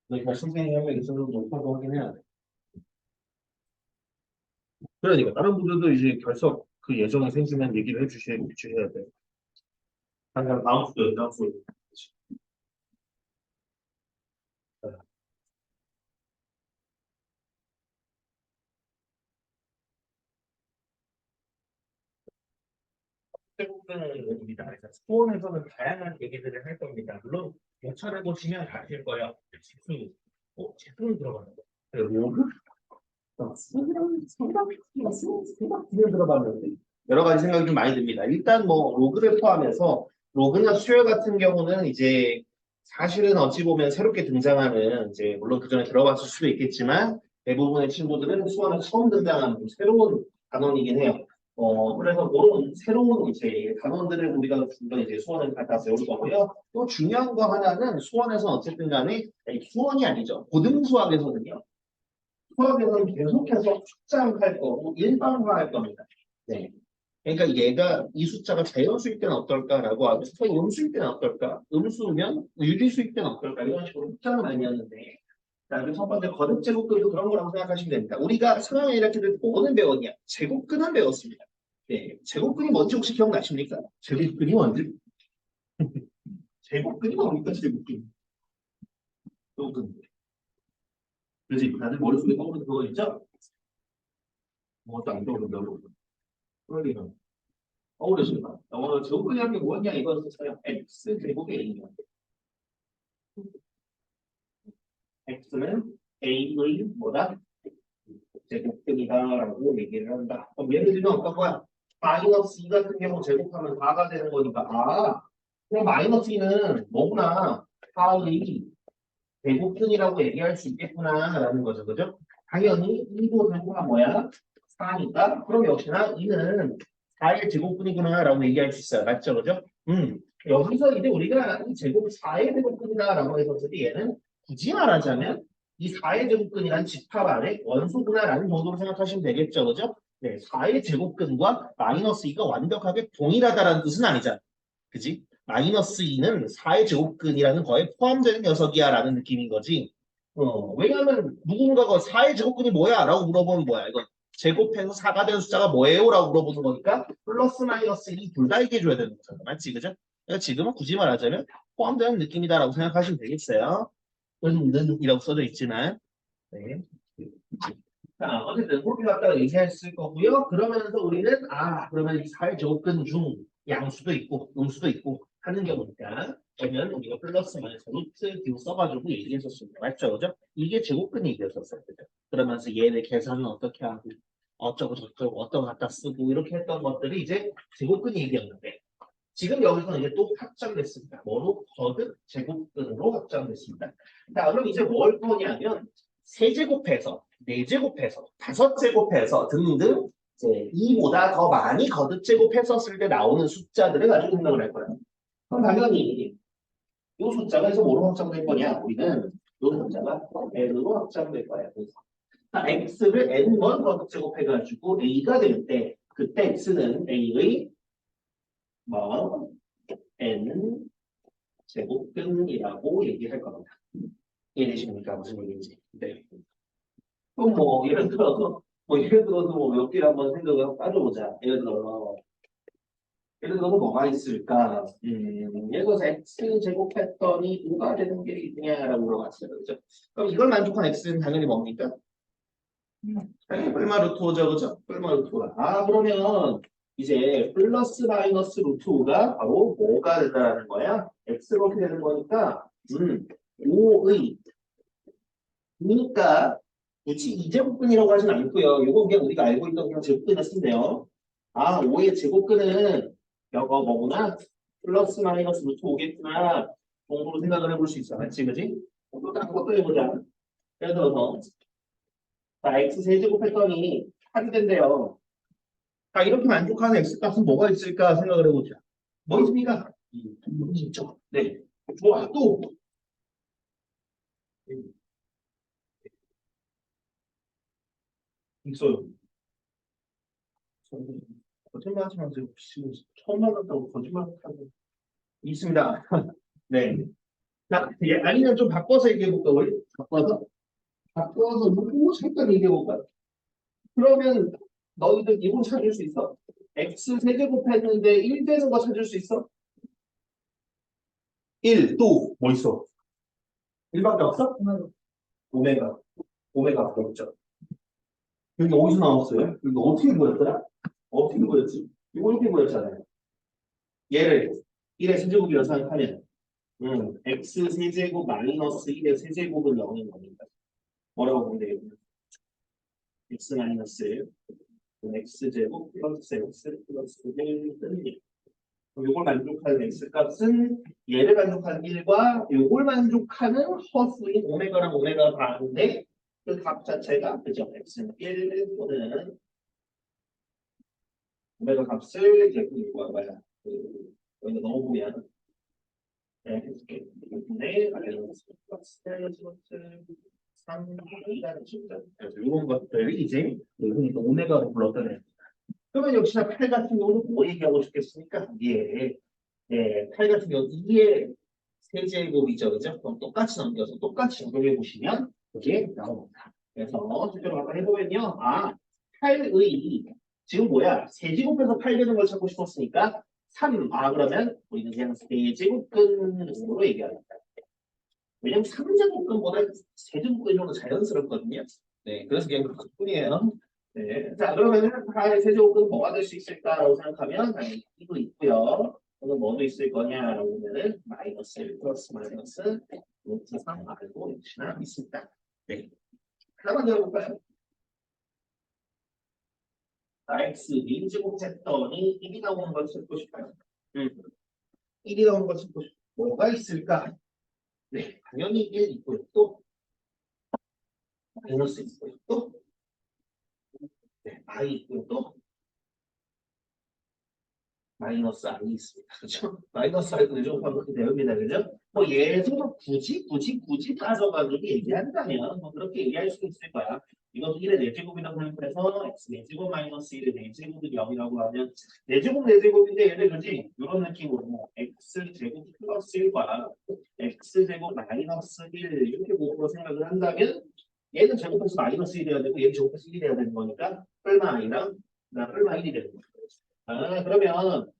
근데 결승생이 하면 있어서 높아도 확인해야 돼. 그러니까 다른 분들도 이제 결석 그 예정이 생기면 얘기를 해주셔야 돼. 항상 다음 주도 다음 주. 대부분입니다. 그래서 수원에서는 다양한 얘기들을 할 겁니다. 물론 교차를 보시면 아실 거예요. 지수, 지수는 들어가는 거. 로그? 생각 들어봤는데 여러 가지 생각이 좀 많이 듭니다. 일단 뭐 로그를 포함해서 로그나 수열 같은 경우는 이제 사실은 어찌 보면 새롭게 등장하는 이제 물론 그 전에 들어봤을 수도 있겠지만 대부분의 친구들은 수원에 처음 등장하는 좀 새로운 단원이긴 해요. 그래서 그런 새로운 이제 단원들을 우리가 주로 이제 수원을 갖다 배울 거고요. 또 중요한 거 하나는 수원에서 어쨌든 간에 아니, 수원이 아니죠. 고등수학에서는요. 수학에서는 계속해서 숫자화할 거고 일반화할 겁니다. 네. 그러니까 얘가 이 숫자가 자연수일 때는 어떨까라고 하고 또 음수일 때는 어떨까? 음수면 유리수일 때는 어떨까? 이런 식으로 숫자를 많이 하는데 자, 그리고 첫 번째 거듭 제곱근도 그런 거라고 생각하시면 됩니다. 우리가 상황에 이렇게 뭐는 배웠냐? 제곱근은 배웠습니다. 네, 제곱근이 뭔지 혹시 기억나십니까? 제곱근이 뭔지? 제곱근이 뭡니까? 제곱근. 제곱근. 그지? 다들 머릿속에 떠오르는 그거 있죠? 뭐도 안 떠오른다고. 그러니까. 어우르신다. 제곱근이라는 게 뭐냐? 이거 써요. x 제곱이 a냐. x는 a의 뭐다? 제곱근이다라고 얘기를 한다. 그럼 예를 들면 어떤 거야? 마이너스 2 같은 경우 제곱하면 4가 되는 거니까 그럼 마이너스 2는 뭐구나 4의 제곱근이라고 얘기할 수 있겠구나라는 거죠. 그죠? 당연히 2도 제곱가 뭐야? 4니까 그럼 역시나 2는 4의 제곱근이구나라고 얘기할 수 있어요. 맞죠? 그죠? 여기서 이제 우리가 이 제곱 4의 제곱근이다라고 해서 얘는 굳이 말하자면 이 4의 제곱근이란 집합 안에 원소구나라는 정도로 생각하시면 되겠죠. 그죠? 네, 4의 제곱근과 마이너스 2가 완벽하게 동일하다라는 뜻은 아니잖아. 그지? 마이너스 2는 4의 제곱근이라는 거에 포함되는 녀석이야라는 느낌인 거지. 왜냐하면 누군가가 4의 제곱근이 뭐야? 라고 물어보면 뭐야? 이건 제곱해서 4가 되는 숫자가 뭐예요? 라고 물어보는 거니까 플러스 마이너스 2 둘 다 얘기해줘야 되는 거잖아. 맞지? 그죠? 그러니까 지금은 굳이 말하자면 포함되는 느낌이다라고 생각하시면 되겠어요. 이라고 써져 있지만. 네. 자, 어쨌든 그렇게 갖다가 얘기했을 거고요. 그러면서 우리는 그러면 이 사회조건 중 양수도 있고 음수도 있고 하는 경우니까 그러면 우리가 플러스 마이너스 루트 q 써가지고 얘기했었습니다. 맞죠? 그죠? 이게 제곱근 얘기였었어요. 그죠? 그러면서 얘를 계산은 어떻게 하고 어쩌고 저쩌고 어떤 갖다 쓰고 이렇게 했던 것들이 이제 제곱근 얘기였는데 지금 여기서 이제 또 확장됐습니다. 뭐로? 거듭 제곱근으로 확장됐습니다. 자, 그럼 이제 뭘 거냐면 세제곱해서 네제곱해서 다섯제곱해서 등등 이제 이보다 더 많이 거듭 제곱했었을 때 나오는 숫자들을 가지고 생각을 할 거예요. 그럼 당연히 이 숫자가 이제 뭐로 확장될 거냐? 우리는 이 숫자가 n으로 확장될 거예요. 그래서 x를 n번 거듭 제곱해가지고 a가 될 때 그때 x는 a의 뭐 n 제곱근이라고 얘기할 겁니다. 이해되십니까? 무슨 얘기인지. 네. 그럼 예를 들어서 몇 개를 한번 생각을 따져보자. 예를 들어서 뭐가 있을까? 예를 들어서 x 제곱했더니 뭐가 되는 게 있냐라고 물어봤어요. 그죠? 그럼 이걸 만족한 x는 당연히 뭡니까? 당연히 뿔마 루트 5죠. 그죠? 뿔마 루트 5가. 그러면 이제 플러스 마이너스 루트 5가 바로 뭐가 된다는 거야? x로 이렇게 되는 거니까 5의 그러니까 굳이 이제곱근이라고 하진 않고요. 이거 그냥 우리가 알고 있던 그냥 제곱근을 쓴대요. 5의 제곱근은 여거 뭐구나? 플러스 마이너스 루트 5겠구나. 정도로 생각을 해볼 수 있어. 맞지? 그지? 또 다른 것도 해보자. 예를 들어서 자, x 세제곱 했더니 8이 된대요. 자, 이렇게 만족하는 x값은 뭐가 있을까 생각을 해보자. 뭐 있습니까? 있죠. 네. 좋아. 또 있어요. 거짓말하지 마세요. 지금 처음 만났다고 거짓말 하고 있습니다. 네. 자, 아니면 좀 바꿔서 얘기해볼까, 우리? 바꿔서 누구 잠깐 얘기해볼까? 그러면 너희들 이분 찾을 수 있어? x 세제곱 했는데 1 되는 거 찾을 수 있어? 1, 또, 뭐 있어? 1밖에 없어? 오메가. 오메가 없죠. 여기 어디서 나왔어요? 여기 어떻게 보였더라? 어떻게 보였지? 이거 이렇게 보였잖아요. 얘를 1의 세제곱이라고 생각하면 x 세제곱 마이너스 1의 세제곱을 넣는 겁니다. 뭐라고 보면 되겠냐? x 마이너스 1, x제곱 플러스 x 플러스 1 뜨는 요걸 만족하는 x값은 얘를 만족하는 1과 요걸 만족하는 허수인 오메가랑 오메가 반인데 그 값 자체가 그죠? x는 1 또는 오메가 값을 이제 그거 뭐야 여기다 넣어보면 네, 마이너스 플러스 3이라는 숫자. 그래서 이런 것들이 이제 흔히 오메가로 불렀던 그러면 역시나 팔 같은 경우는 뭐 얘기하고 싶겠습니까? 예, 예, 팔 같은 경우 2의 세제곱이죠, 그죠? 그럼 똑같이 넘겨서 똑같이 적용해 보시면 이게 나옵니다. 그래서 실제로 한번 해보면요, 아, 8의 지금 뭐야? 세제곱해서 8 되는 걸 찾고 싶었으니까 3, 아 그러면 우리는 그냥 세제곱근으로 얘기합니다. 왜냐면 3제곱근보다 세제곱근이 좀 더 자연스럽거든요. 네, 그래서 그냥 그뿐이에요. 네. 자, 그러면은 파의 세제곱은 뭐가 될 수 있을까라고 생각하면 당연히 2도 있고요. 또는 뭐도 있을 거냐라고 보면은 마이너스 1 플러스 마이너스 루트 3 알고 역시나 있습니다. 네. 하나만 더 해볼까요? x 민제곱 했더니 1이 나오는 걸 찾고 싶어요. 1이 나오는 걸 찾고 싶어요. 뭐가 있을까? 네, 당연히 1 있고요. 또 마이너스 있고요. 또 네, i 있고요. 또 마이너스 i 있습니다. 그죠? 마이너스 i도 요즘하면 그렇게 되옵니다. 그죠? 뭐 예에서 굳이 따져가지고 얘기한다면 뭐 그렇게 얘기할 수 있을 거야. 이것도 1의 4제곱이라고 생각해서 x 4제곱 마이너스 1의 4제곱은 0이라고 하면 4제곱 4제곱인데 얘들 그지? 이런 느낌으로 x제곱 플러스 1과 x제곱 마이너스 1 이렇게 보고 생각을 한다면 얘는 제곱해서 마이너스 1이 돼야 되고 얘는 제곱해서 1이 돼야 되는 거니까 뿔마 i랑 뿔마 1이 되는 거야. 아, 그러면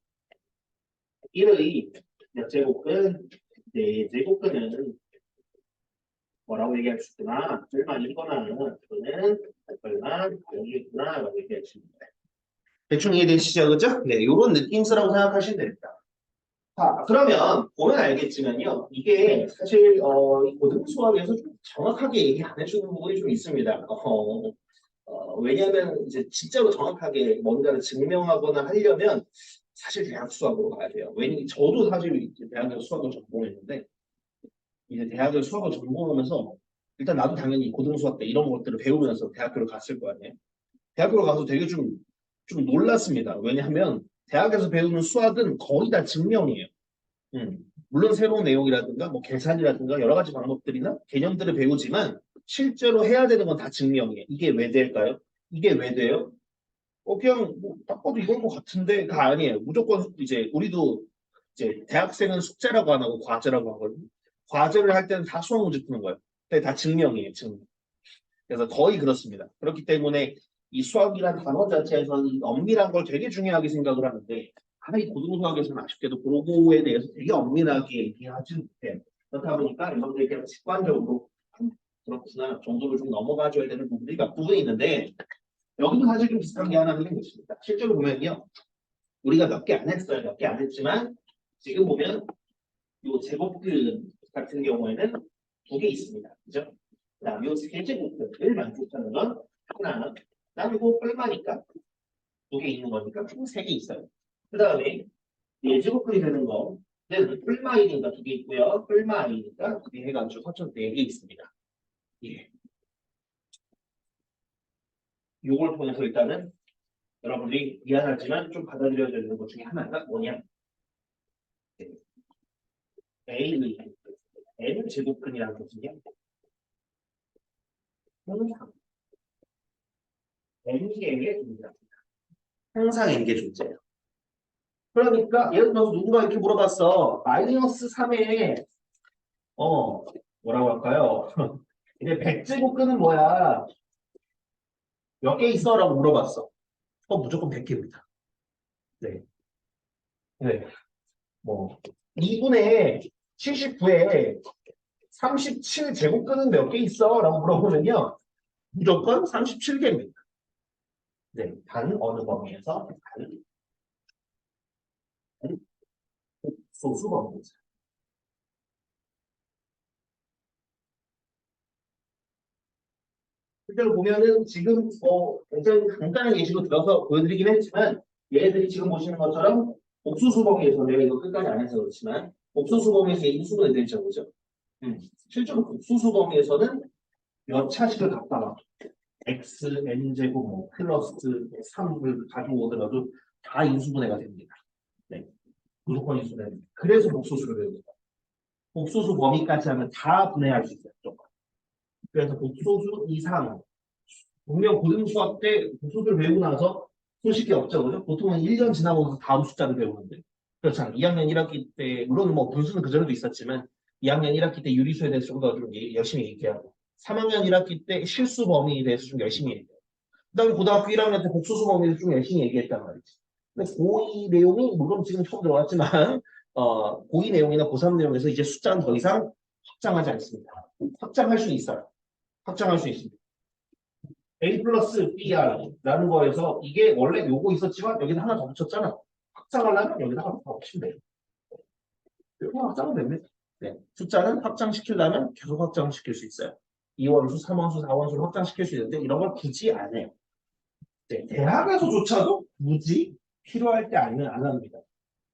1의 몇 제곱근? 네, 제곱근은 뭐라고 얘기할 수 있구나. 얼마 이거나 또는 얼마 여기구나 라고 얘기할 수 있습니다. 대충 이해되시죠? 그죠? 네, 이런 느낌스라고 생각하시면 됩니다. 자, 그러면 보면 알겠지만요. 이게 사실 이 고등수학에서 좀 정확하게 얘기 안 해주는 부분이 좀 있습니다. 왜냐하면 이제 진짜로 정확하게 뭔가를 증명하거나 하려면 사실 대학 수학으로 가야 돼요. 왜냐면 저도 사실 이제 대학에서 수학을 전공했는데 이제 대학을 수학을 전공하면서 일단 나도 당연히 고등수학 때 이런 것들을 배우면서 대학교를 갔을 거 아니에요. 대학교를 가서 되게 좀 놀랐습니다. 왜냐하면 대학에서 배우는 수학은 거의 다 증명이에요. 물론 새로운 내용이라든가 뭐 계산이라든가 여러 가지 방법들이나 개념들을 배우지만 실제로 해야 되는 건 다 증명이에요. 이게 왜 될까요? 이게 왜 돼요? 그냥 뭐딱 봐도 이건 것 같은데가 아니에요. 무조건 이제 우리도 이제 대학생은 숙제라고 안 하고 과제라고 하거든요. 과제를 할 때는 다 수학 문제 푸는 거예요. 근데 다 증명이에요, 증명. 그래서 거의 그렇습니다. 그렇기 때문에 이 수학이란 단어 자체에서는 이 엄밀한 걸 되게 중요하게 생각을 하는데 이 고등수학에서는 아쉽게도 그런 거에 대해서 되게 엄밀하게 얘기하지 못해요. 그렇다 보니까 여러분들이 그냥 직관적으로 그렇구나 정도를 좀 넘어가줘야 되는 부분이 몇 부분이 있는데 여기도 사실 좀 비슷한 게 하나 있는 것입니다. 실제로 보면요. 우리가 몇 개 안 했어요. 몇 개 안 했지만 지금 보면 이 제곱근 같은 경우에는 2개 있습니다. 그죠? 그다음 이 세제곱근을 만족하는 건 하나. 그다음에 이거 얼마니까 2개 있는 거니까 총 3개 있어요. 그다음에 예제곱근이 되는 거는 뿔마이니까 2개 있고요. 뿔마이니까 2개 해가지고 합쳐서 4개 있습니다. 예. 요걸 통해서 일단은 여러분들이 미안하지만 좀 받아들여야 되는 것 중에 하나가 뭐냐? A의 N 제곱근이라는 거거든요. 항상 N개의 존재합니다. 항상 N개 존재예요. 그러니까 예를 들어서 누군가 이렇게 물어봤어. 마이너스 3에 어, 뭐라고 할까요? 이제 백제국근은 뭐야? 몇 개 있어? 라고 물어봤어. 무조건 100개입니다. 네. 네. 뭐, 2분의 79에 37제곱근은 몇 개 있어? 라고 물어보면요. 무조건 37개입니다. 네. 단 어느 범위에서? 단 소수 범위에서. 실제로 보면은 지금 굉장히 간단한 예시로 들어서 보여드리긴 했지만 얘네들이 지금 보시는 것처럼 옥수수 범위에서 내가 이거 끝까지 안 해서 그렇지만 옥수수 범위에서 인수분해 되죠, 그죠? 실제로 옥수수 범위에서는 몇 차식을 갖다 놔. x, n제곱, 뭐, 플러스 3을 가지고 오더라도 다 인수분해가 됩니다. 네. 무조건 인수분해. 그래서 복소수를 배웁니다. 복소수 범위까지 하면 다 분해할 수 있어요. 무조건. 그래서 복소수 이상, 분명 고등수학 때 복소수를 배우고 나서 소식이 없죠. 그죠? 보통은 1년 지나고 다음 숫자를 배우는데. 그렇잖아요. 2학년 1학기 때, 물론 뭐 분수는 그전에도 있었지만, 2학년 1학기 때 유리수에 대해서 좀 더 좀 열심히 얘기하고, 3학년 1학기 때 실수 범위에 대해서 좀 열심히 얘기하고, 그다음에 고등학교 1학년 때 복수수 범위를 좀 열심히 얘기했단 말이지. 근데 고2 내용이 물론 지금 처음 들어왔지만 고2 내용이나 고3 내용에서 이제 숫자는 더 이상 확장하지 않습니다. 확장할 수 있어요. 확장할 수 있습니다. A 플러스 BR라는 거에서 이게 원래 요거 있었지만 여기다 하나 더 붙였잖아. 확장하려면 여기다 하나 더 붙이면 돼요. 이렇게 확장은 됩니다. 네. 숫자는 확장시키려면 계속 확장시킬 수 있어요. 2원수, 3원수, 4원수를 확장시킬 수 있는데 이런 걸 굳이 안 해요. 네, 대학에서조차도 굳이 필요할 때 아니면 안 합니다.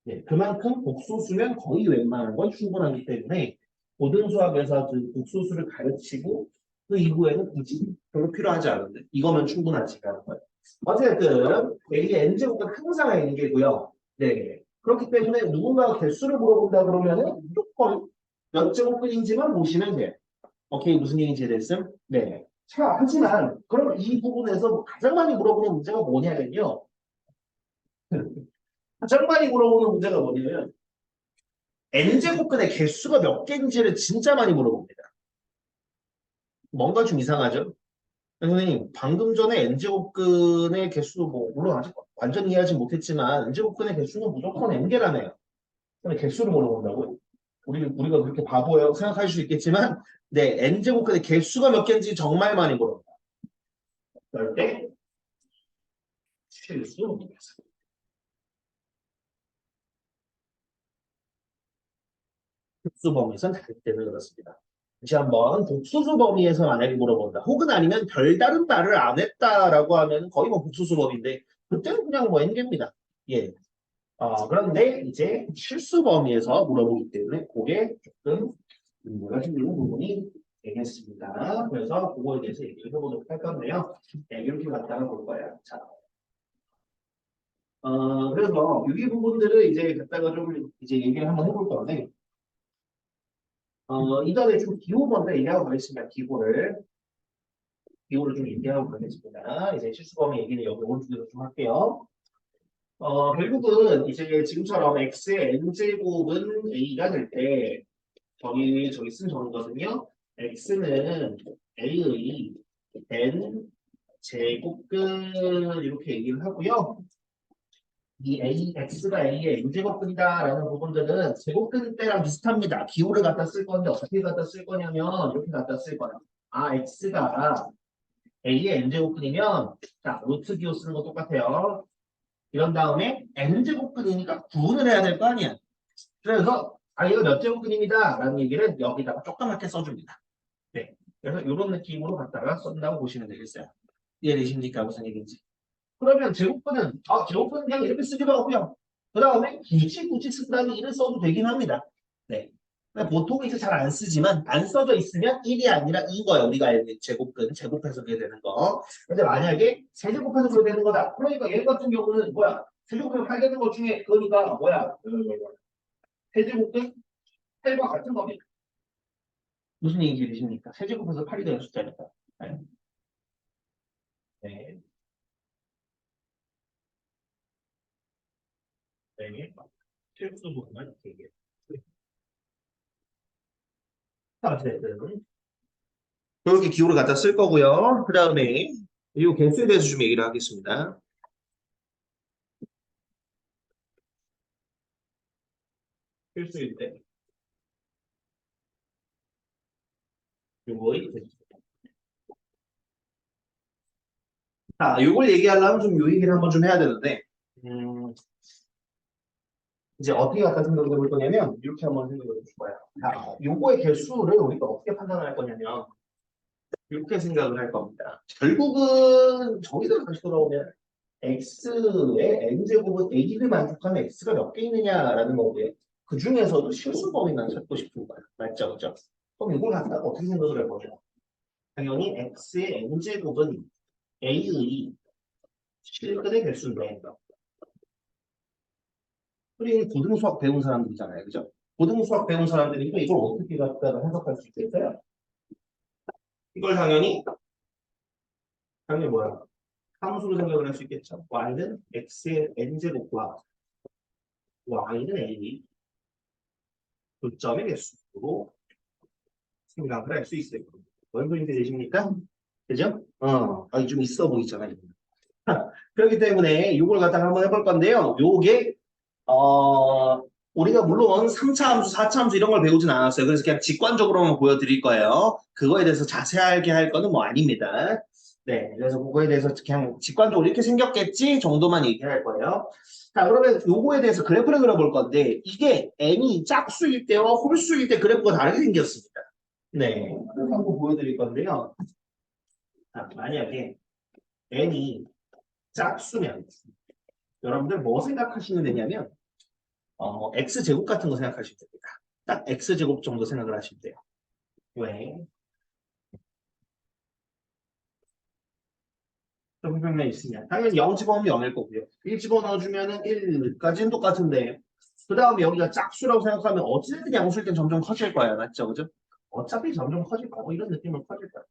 네, 그만큼 복소수면 거의 웬만한 건 충분하기 때문에 고등수학에서 그 복소수를 가르치고 그 이후에는 굳이 별로 필요하지 않은데 이거면 충분하지라는 거예요. 어쨌든 A의 n제곱은 항상 n개고요. 네. 그렇기 때문에 누군가가 개수를 물어본다 그러면은 무조건 몇 제곱근인지만 보시면 돼요. 오케이, 무슨 얘기인지 이해됐음? 네. 자, 하지만 그럼 이 부분에서 가장 많이 물어보는 문제가 뭐냐면요. 가장 많이 물어보는 문제가 뭐냐면 n제곱근의 개수가 몇 개인지를 진짜 많이 물어봅니다. 뭔가 좀 이상하죠? 선생님, 방금 전에 n제곱근의 개수 뭐 물론 아직 완전히 이해하지 못했지만 n제곱근의 개수는 무조건 n개라네요. 근데 개수를 물어본다고요? 우리가 그렇게 바보예요 생각할 수 있겠지만 네, n제곱근의 개수가 몇 개인지 정말 많이 물어봅니다. 그럴 때 실수. 복수 범위에서는 다르기 때문에 그렇습니다. 다시 한번 복수수 범위에서 만약에 물어본다. 혹은 아니면 별다른 말을 안 했다라고 하면 거의 뭐 복수수 범위인데 그때는 그냥 뭐 n개입니다. 예. 그런데 이제 실수 범위에서 물어보기 때문에 그게 조금 문제가 생기는 부분이 되겠습니다. 그래서 그거에 대해서 얘기를 해보도록 할 건데요. 네, 이렇게 갖다가 볼 거예요. 자, 그래서 여기 부분들을 이제 갖다가 좀 이제 얘기를 한번 해볼 건데 이전에 좀 기호 먼저 얘기하고 가겠습니다. 기호를 좀 얘기하고 가겠습니다. 이제 실수범위 얘기는 여기 오른쪽에서 좀 할게요. 결국은 이제 지금처럼 x의 n제곱은 a가 될 때 저기 쓴 정거든요. x는 a의 n 제곱근 이렇게 얘기를 하고요. 이 a, x가 a의 n제곱근이다라는 부분들은 제곱근 때랑 비슷합니다. 기호를 갖다 쓸 건데 어떻게 갖다 쓸 거냐면 이렇게 갖다 쓸 거야. x가 a의 n제곱근이면 자 루트 기호 쓰는 거 똑같아요. 이런 다음에 n제곱근이니까 구분을 해야 될 거 아니야. 그래서 이거 몇 제곱근입니다 라는 얘기를 여기다가 조그맣게 써줍니다. 네. 그래서 이런 느낌으로 갖다가 쓴다고 보시면 되겠어요. 이해되십니까? 무슨 얘기인지. 그러면 제곱근은 그냥 이렇게 쓰기도 하고요. 그 다음에 굳이 쓴다면 1을 써도 되긴 합니다. 네. 보통 이제 잘 안 쓰지만 안 써져 있으면 1이 아니라 2인 거예요. 우리가 알는 제곱근, 제곱해서 그게 되는 거. 근데 만약에 세제곱해서 그게 되는 거다. 그러니까 얘 같은 경우는 뭐야? 세제곱해서 8 되는 것 중에 그러니까 뭐야? 세제곱근 8과 같은 겁니다. 무슨 얘기인지 되십니까? 세제곱해서 8이 되는 숫자니까. 네. 네. 네. 실수 부분만 이렇게 얘기해요. 자, 어쨌든 그렇게 기호를 갖다 쓸 거고요. 그 다음에 이 개수에 대해서 좀 얘기를 하겠습니다. 필수일 때 요거의 개수. 자, 요걸 얘기하려면 좀 요 얘기를 한번 좀 해야 되는데 이제 어떻게 갖다 생각을 해볼 거냐면 이렇게 한번 생각을 해볼 거야. 자, 요거의 개수를 우리가 어떻게 판단할 거냐면 이렇게 생각을 할 겁니다. 결국은 저희들 다시 돌아오면 x의 n제곱은 a를 만족하는 x가 몇 개 있느냐라는 거고요. 그 중에서도 실수범위만 찾고 싶은 거야. 맞죠? 그죠? 그럼 이걸 갖다가 어떻게 생각을 할 거냐? 당연히 x의 n제곱은 a의 실근의 개수인데 우리 고등수학 배운 사람들이잖아요. 그죠? 고등수학 배운 사람들이니까 이걸 어떻게 갖다가 해석할 수 있겠어요? 이걸 당연히 뭐야? 함수로 생각을 할 수 있겠죠. y는 x의 n제곱과 y는 a 교점의 개수로 생각을 할 수 있어요. 뭔 소리인지 되십니까? 그죠? 좀 있어 보이잖아요. 그렇기 때문에 이걸 갖다가 한번 해볼 건데요. 요게 우리가 물론 3차 함수, 4차 함수 이런 걸 배우진 않았어요. 그래서 그냥 직관적으로만 보여드릴 거예요. 그거에 대해서 자세하게 할 거는 뭐 아닙니다. 네, 그래서 그거에 대해서 그냥 직관적으로 이렇게 생겼겠지 정도만 얘기할 거예요. 자, 그러면 요거에 대해서 그래프를 그려볼 건데 이게 n이 짝수일 때와 홀수일 때 그래프가 다르게 생겼습니다. 네, 그래서 한번 보여드릴 건데요. 자, 만약에 n이 짝수면 여러분들 뭐 생각하시면 되냐면 x제곱 같은 거 생각하시면 됩니다. 딱 x제곱 정도 생각을 하시면 돼요. 왜? 정평면 있으면 당연히 0 집어넣으면 0일 거고요. 1 집어넣어주면 1까지는 똑같은데 그 다음에 여기가 짝수라고 생각하면 어찌됐든 양수일 땐 점점 커질 거야. 맞죠? 그죠? 어차피 점점 커질 거고 이런 느낌은 커질 거야.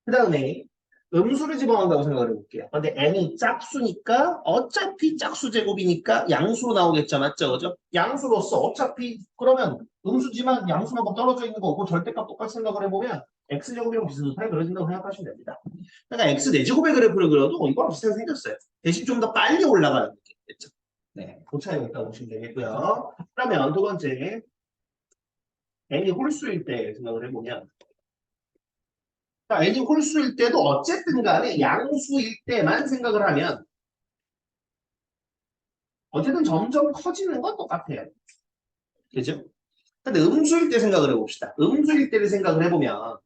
그 다음에 음수를 집어넣는다고 생각을 해볼게요. 근데 n이 짝수니까 어차피 짝수 제곱이니까 양수로 나오겠죠. 맞죠? 그죠? 양수로서 어차피 그러면 음수지만 양수만큼 떨어져 있는 거고 절대값 똑같이 생각을 해보면 x제곱이랑 비슷하게 그려진다고 생각하시면 됩니다. 그러니까 x 내제곱의 그래프를 그려도 이거랑 비슷하게 생겼어요. 대신 좀 더 빨리 올라가는 느낌이겠죠. 네, 그 차이가 있다고 보시면 되겠고요. 그러면 두 번째 n이 홀수일 때 생각을 해보면 자, n이 홀수일 때도 어쨌든 간에 양수일 때만 생각을 하면 어쨌든 점점 커지는 건 똑같아요. 그죠? 근데 음수일 때 생각을 해봅시다. 음수일 때를 생각을 해보면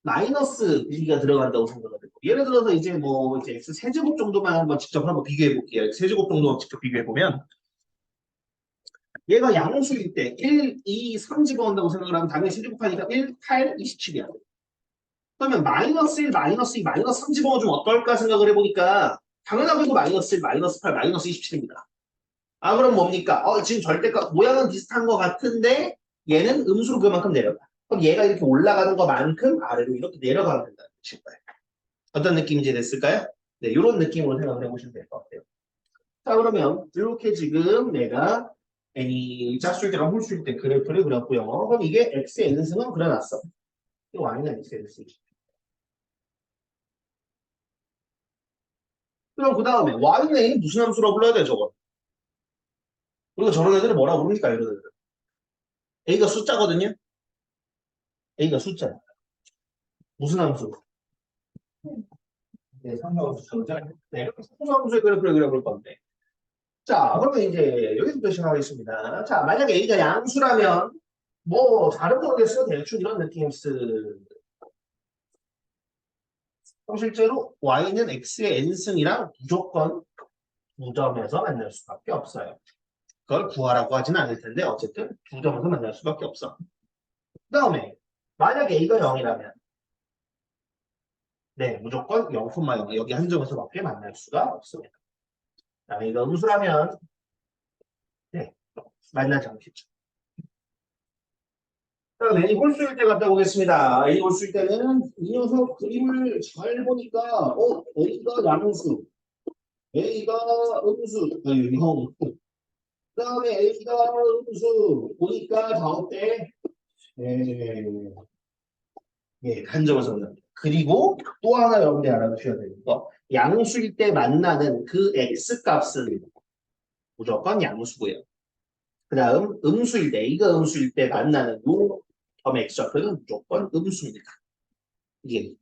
마이너스 b가 들어간다고 생각을 해요. 예를 들어서 이제 뭐 이제 x 세제곱 정도만 한번 직접 한번 비교해 볼게요. x 세제곱 정도만 직접 비교해 보면 얘가 양수일 때 1, 2, 3 집어온다고 생각을 하면 당연히 세제곱하니까 1, 8, 27이야. 그러면 마이너스 1, 마이너스 2, 마이너스 3 집어넣어주면 어떨까 생각을 해보니까 당연하게도 마이너스 1, 마이너스 8, 마이너스 27입니다. 아 그럼 뭡니까? 지금 절대값 모양은 비슷한 것 같은데 얘는 음수로 그만큼 내려가. 그럼 얘가 이렇게 올라가는 것만큼 아래로 이렇게 내려가면 된다는 뜻인 거예요. 어떤 느낌인지 됐을까요? 네, 이런 느낌으로 생각을 해보시면 될 것 같아요. 자 그러면 이렇게 지금 내가 n이 짝수일 때랑 홀수일 때 그래프를 그렸고요. 그럼 이게 x의 n승은 그려놨어. 이 y는 x의 n승. 그럼 그 다음에 y는 a 무슨 함수라고 불러야 돼 저거? 우리가 저런 애들을 뭐라고 부릅니까 이런 애들? a가 숫자거든요. a가 숫자야. 무슨 함수? 네, 상수함수. 네, 이렇게 상수함수의 그래프를 그려볼 건데. 자, 그러면 이제 여기서부터 시작하겠습니다. 자, 만약에 a가 양수라면 뭐 잘은 모르겠어요. 대충 이런 느낌 쓰. 그럼 실제로 y는 x의 n승이랑 무조건 2점에서 만날 수밖에 없어요. 그걸 구하라고 하지는 않을 텐데 어쨌든 2점에서 만날 수밖에 없어. 그 다음에 만약에 a가 0이라면 네, 무조건 0,0 여기 한 점에서밖에 만날 수가 없습니다. 그 다음에 이거 음수라면 네, 만나지 않겠죠. 그럼 A 홀수일 때 갔다 오겠습니다. A 홀수일 때는 이 녀석 그림을 잘 보니까 A가 양수, A가 음수, 형. 그 다음에 A가 음수 보니까 다 어때? 예, 예, 한점을 써줍니다. 그리고 또 하나 여러분들이 알아두셔야 되는 거. 양수일 때 만나는 그 x 값은 무조건 양수고요. 그 다음 음수일 때, 이거 음수일 때 만나는 요 점의 x좌표는 무조건 음수입니다. 이게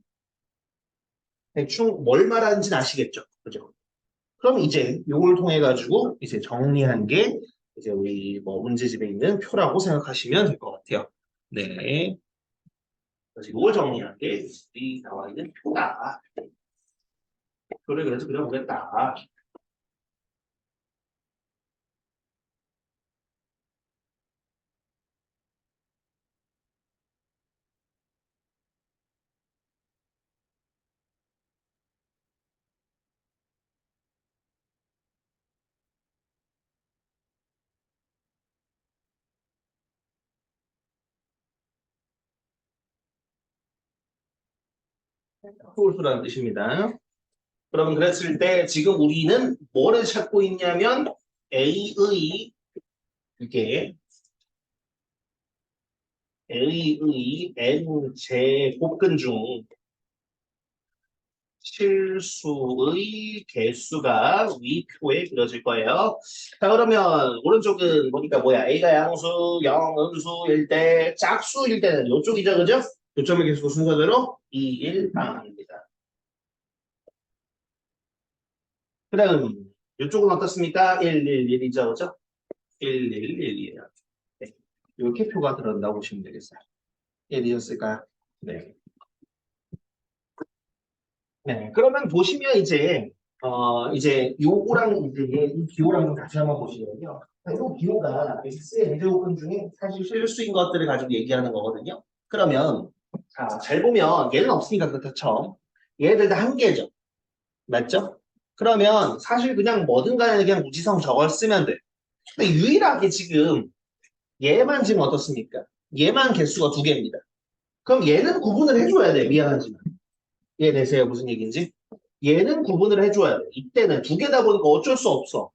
대충 뭘 말하는지는 아시겠죠? 그죠? 그럼 이제 요걸 통해 가지고 이제 정리한 게 이제 우리 뭐 문제집에 있는 표라고 생각하시면 될 것 같아요. 네. 그래서 요걸 정리한 게 이 나와 있는 표다. 표를 그래서 그려보겠다. 소울수라는 뜻입니다. 그러면 그랬을 때 지금 우리는 뭐를 찾고 있냐면 A의 이게 A의 n 제곱근 중 실수의 개수가 위표에 그려질 거예요. 자, 그러면 오른쪽은 보니까 뭐야? A가 양수, 0, 음수일 때, 짝수일 때는 이쪽이죠, 그죠? 요점의 개수 순서대로 2, 1, 방입니다. 그 다음, 이쪽은 어떻습니까? 1, 1, 1이죠, 그죠? 1, 1, 1이에요. 네. 이렇게 표가 들어간다고 보시면 되겠어요. 이해되셨을까요? 네. 네, 그러면 보시면 이제 요거랑 이제 이 기호랑 좀 다시 한번 보시면요. 이 기호가 X의 대조건 중에 사실 실수인 것들을 가지고 얘기하는 거거든요. 그러면, 자, 잘 보면 얘는 없으니까 그렇죠. 얘들 다 한 개죠. 맞죠? 그러면 사실 그냥 뭐든 간에 그냥 무지성 저걸 쓰면 돼. 근데 유일하게 지금 얘만 지금 어떻습니까? 얘만 개수가 두 개입니다. 그럼 얘는 구분을 해줘야 돼. 미안하지만. 이해되세요? 무슨 얘기인지? 얘는 구분을 해줘야 돼. 이때는 두 개다 보니까 어쩔 수 없어.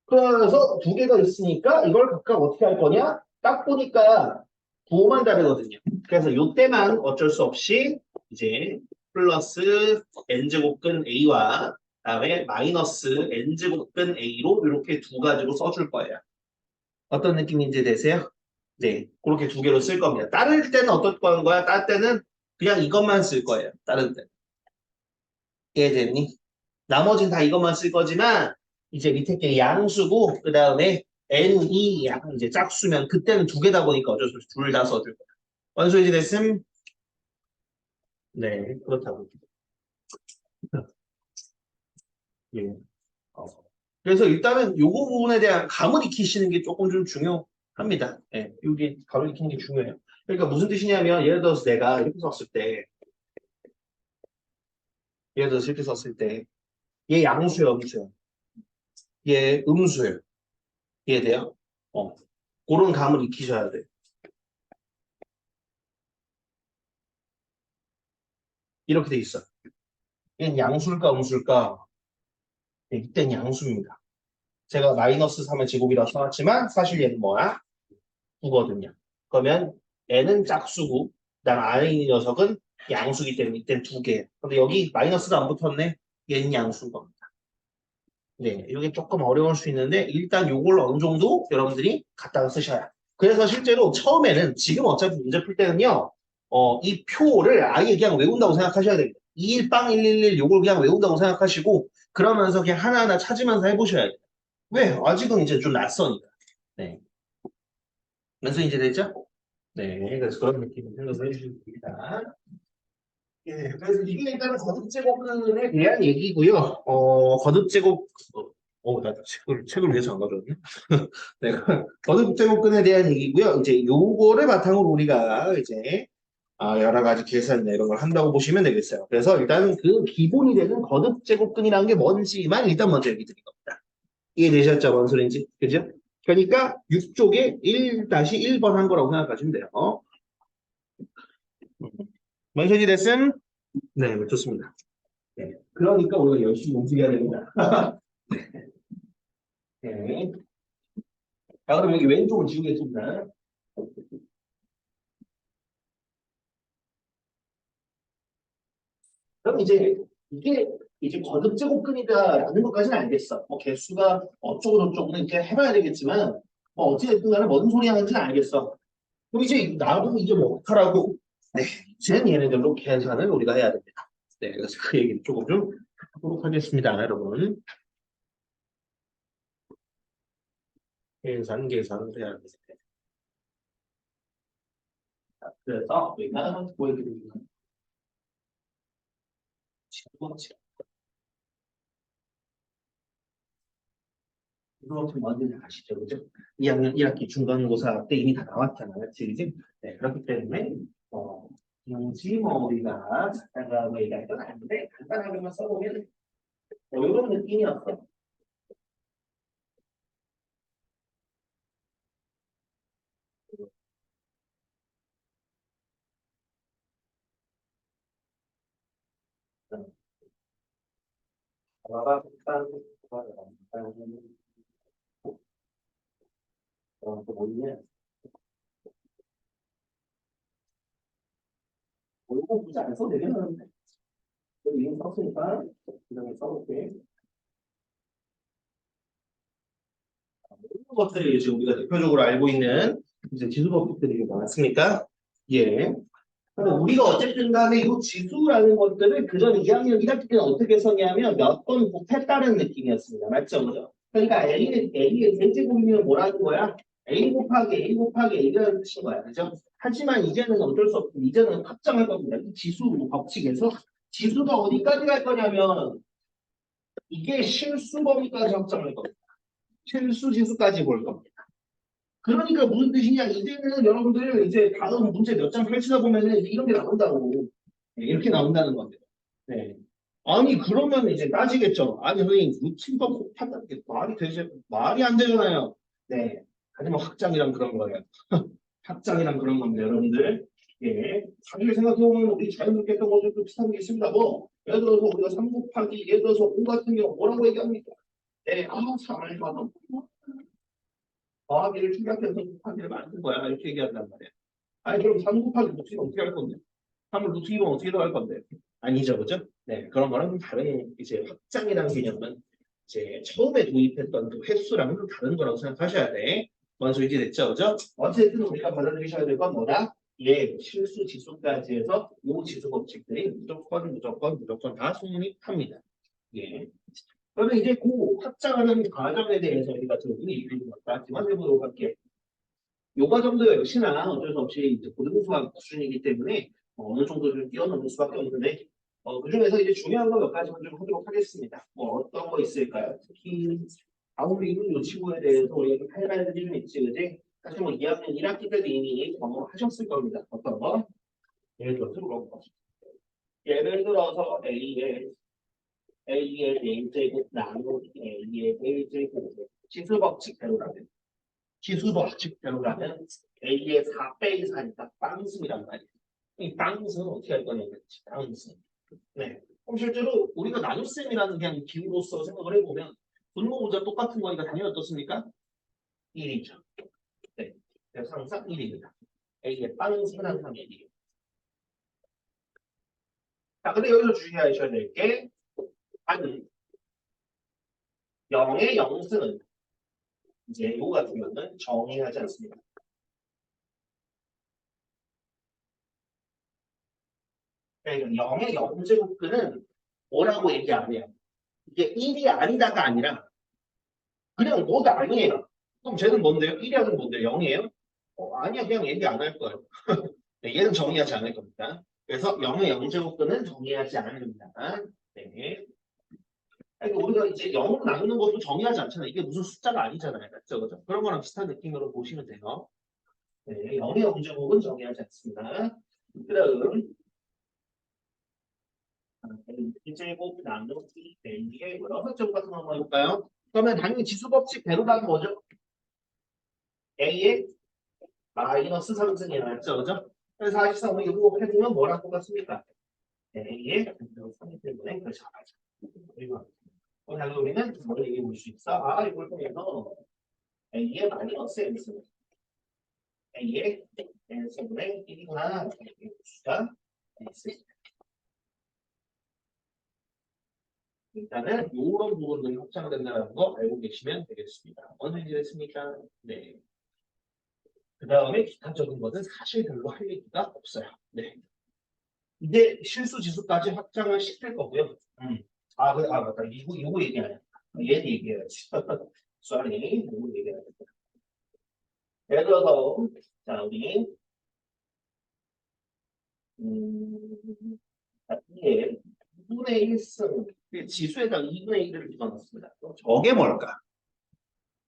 그래서 두 개가 있으니까 이걸 각각 어떻게 할 거냐? 딱 보니까 부호만 다르거든요. 그래서 이때만 어쩔 수 없이 이제 플러스 n제곱근 a와 그다음에 마이너스 n제곱근 a로 이렇게 두 가지로 써줄 거예요. 어떤 느낌인지 되세요? 네, 그렇게 두 개로 쓸 겁니다. 따를 때는 어떨 거야? 딸 때는 그냥 이것만 쓸 거예요. 다른 때. 이해됐니? 나머지는 다 이것만 쓸 거지만 이제 밑에 게 양수고 그 다음에 n이 약간 이제 짝수면 그때는 두 개다 보니까 어쩔 수 없이 둘 다 써줄 거야. 원소이지 됐음? 네, 그렇다고. 예. 어. 그래서 일단은 요거 부분에 대한 감을 익히시는 게 조금 좀 중요합니다. 예, 이게 감을 익히는 게 중요해요. 그러니까 무슨 뜻이냐면 예를 들어서 내가 이렇게 썼을 때 예를 들어서 이렇게 썼을 때 얘 양수야, 음수야. 얘 음수예요. 이해돼요? 어. 그런 감을 익히셔야 돼. 이렇게 돼 있어. 얘는 양수일까 음수일까? 네, 이땐 양수입니다. 제가 마이너스 3의 제곱이라고 써놨지만 사실 얘는 뭐야? 9거든요. 그러면 n은 짝수고 그다음 안에 있는 녀석은 양수기 때문에 이땐 두 개. 근데 여기 마이너스가 안 붙었네. 얘는 양수인 겁니다. 네, 이게 조금 어려울 수 있는데 일단 요걸 어느 정도 여러분들이 갖다가 쓰셔야. 그래서 실제로 처음에는 지금 어차피 문제 풀 때는요. 이 표를 아예 그냥 외운다고 생각하셔야 됩니다. 21빵 111 요걸 그냥 외운다고 생각하시고 그러면서 그냥 하나하나 찾으면서 해보셔야 돼요. 왜? 아직은 이제 좀 낯서니까. 네. 그래서 이제 됐죠? 네. 그래서 그런 느낌을 생각을 해주시면 됩니다. 예, 그래서 이게 일단은 거듭제곱근에 대한 얘기고요. 거듭제곱, 나 책을 위해서 안 가져왔네. 네, 거듭제곱근에 대한 얘기고요. 이제 요거를 바탕으로 우리가 이제 여러 가지 계산이나 이런 걸 한다고 보시면 되겠어요. 그래서 일단 그 기본이 되는 거듭제곱근이라는 게 뭔지만 일단 먼저 얘기 드릴 겁니다. 이해되셨죠? 뭔 소리인지? 그죠? 그러니까 6쪽에 1-1번 한 거라고 생각하시면 돼요. 뭔 소리 됐음? 네, 좋습니다. 네. 그러니까 우리가 열심히 움직여야 됩니다. 네. 자, 그럼 여기 왼쪽을 지우겠습니다. 그럼 이제 이게 이제 거듭제곱근이다라는 것까지는 알겠어. 뭐 개수가 어쩌고 저쩌고는 이제 해봐야 되겠지만 뭐 어찌됐든 간에 뭔 소리 하는지는 알겠어. 그럼 이제 나도 이제 뭐 어떡하라고? 네, 이제 얘네들로 계산을 우리가 해야 됩니다. 네, 그래서 그 얘기를 조금 좀 하도록 하겠습니다, 여러분. 계산을 해야 됩니다. 자, 그래서 우리가 보여드리는 지금부터 이거 뭔지 아시죠? 그죠? 2학년 1학기 중간고사 때 이미 다 나왔잖아요. 그치? 네, 그렇기 때문에 굳이 뭐 우리가 작다고 얘기할 건 아닌데 간단하게만 써보면 이런 느낌이었어. 또 뭐냐? 이거 굳이 안 써도 되겠는데 여기 이름 썼으니까 그다음에 써볼게. 이런 것들이 지금 우리가 대표적으로 알고 있는 이제 지수법칙들이 많습니까? 예. 근데 우리가 어쨌든 간에 이 지수라는 것들을 그전 2학년 1학기 때는 어떻게 썼냐면 몇 번 곱했다는 느낌이었습니다. 맞죠? 그죠? 그러니까 A의 세제곱이면 뭐라는 거야? A 곱하기 A 곱하기 A라는 뜻인 거야. 그죠? 하지만 이제는 어쩔 수 없고 이제는 확정할 겁니다. 이 지수 법칙에서 지수가 어디까지 갈 거냐면 이게 실수 범위까지 확정할 겁니다. 실수 지수까지 볼 겁니다. 그러니까 무슨 뜻이냐? 이제는 여러분들 이제 다음 문제 몇 장 펼치다 보면은 이런 게 나온다고. 네, 이렇게 나온다는 건데. 네. 아니, 그러면 이제 따지겠죠. 아니, 선생님, 루틴법 곱한다는 게 말이 안 되잖아요. 네. 하지만 확장이란 그런 거예요. 확장이란 그런 건데, 여러분들. 예. 사실 생각해보면 우리 자연스럽게 했던 것들도 비슷한 게 있습니다. 뭐, 예를 들어서 우리가 3 곱하기, 예를 들어서 5 같은 경우 뭐라고 얘기합니까? 네, 3을 봐서 더하기를 충격해서 곱하기를 만든 거야. 이렇게 얘기한단 말이야. 아니, 그럼 3 곱하기 루트는 어떻게 할 건데? 3을 루트 2번 어떻게 더할 건데? 아니죠, 그죠? 네, 그런 거랑 다른 이제 확장이라는 개념은 이제 처음에 도입했던 그 횟수랑은 좀 다른 거라고 생각하셔야 돼. 먼저 이해됐죠, 그죠? 어쨌든 우리가 받아들이셔야 될 건 뭐다? 예, 실수 지수까지 해서 이 지수 법칙들이 무조건 다 성립합니다. 예. 그러면 이제 그 확장하는 과정에 대해서 우리가 좀 얘기해 보도록 할게요. 요 과정도 역시나 어쩔 수 없이 이제 고등수학 수준이기 때문에 어느 정도 좀 뛰어넘을 수밖에 없는데 그중에서 이제 중요한 거 몇 가지만 좀 하도록 하겠습니다. 뭐 어떤 거 있을까요? 특히 아무리 이 친구에 대해서 우리가 좀 할 말들이 좀 있지, 그지? 사실 뭐 2학년 1학기 때도 이미 경험하셨을 겁니다. 어떤 거? 예를 들어서 그런 거. 예를 들어서 A의 A제곱 나누기 A의 A제곱 지수법칙대로라면 지수법칙대로라면 A의 4빼기 4니까 빵승이란 말이에요. 이 빵승은 어떻게 할 거냐면 빵승. 네. 그럼 실제로 우리가 나눗셈이라는 그냥 기호로서 생각을 해보면 분모문자 똑같은 거니까 당연히 어떻습니까? 1이죠. 네. 그래서 항상 1입니다. A의 빵승은 항상 1이에요. 자, 근데 여기서 주의하셔야 될 게 아니 0의 0승은 이제 이거 같은 경우는 정의하지 않습니다. 그러니까 0의 0제곱근은 뭐라고 얘기 안 해요. 이게 1이 아니다가 아니라 그냥 뭐도 아니에요. 그럼 쟤는 뭔데요? 1이 아니면 뭔데요? 0이에요? 아니야, 그냥 얘기 안 할 거예요. 네, 얘는 정의하지 않을 겁니다. 그래서 0의 0제곱근은 정의하지 않습니다. 네. 그러니까 우리가 이제 0으로 나누는 것도 정의하지 않잖아요. 이게 무슨 숫자가 아니잖아요. 맞죠? 그죠? 그런 거랑 비슷한 느낌으로 보시면 돼요. 네, 0의 0제곱은 정의하지 않습니다. 그다음 A제곱 나누기 A의 여섯 제곱 같은 거 한번 해볼까요? 그러면 당연히 지수법칙대로라는 뭐죠? A의 마이너스 3승이 나왔죠, 그죠? 그래서 사실상 이거 해보면 뭐랑 똑같습니까? A의 3이기 때문에 그렇죠. 그리고 우리는 뭘 얘기해 볼 수 있어? 이걸 통해서 A의 마이너스 N승 A의 N승분의 1이구나 이렇게 볼 수가 있습니다. 일단은 이런 부분들이 확장된다는 거 알고 계시면 되겠습니다. 어느 일이 됐습니까? 네. 그 다음에 기타적인 것은 사실 별로 할 얘기가 없어요. 네. 이제 실수 지수까지 확장을 시킬 거고요. 맞다. 이거 얘기하냐. 얘 얘기해야지. sorry. 이거 얘기해야지. 예를 들어서, 자, 우리, 이게 2분의 1승, 지수에다 2분의 1을 집어넣습니다. 저게 뭘까?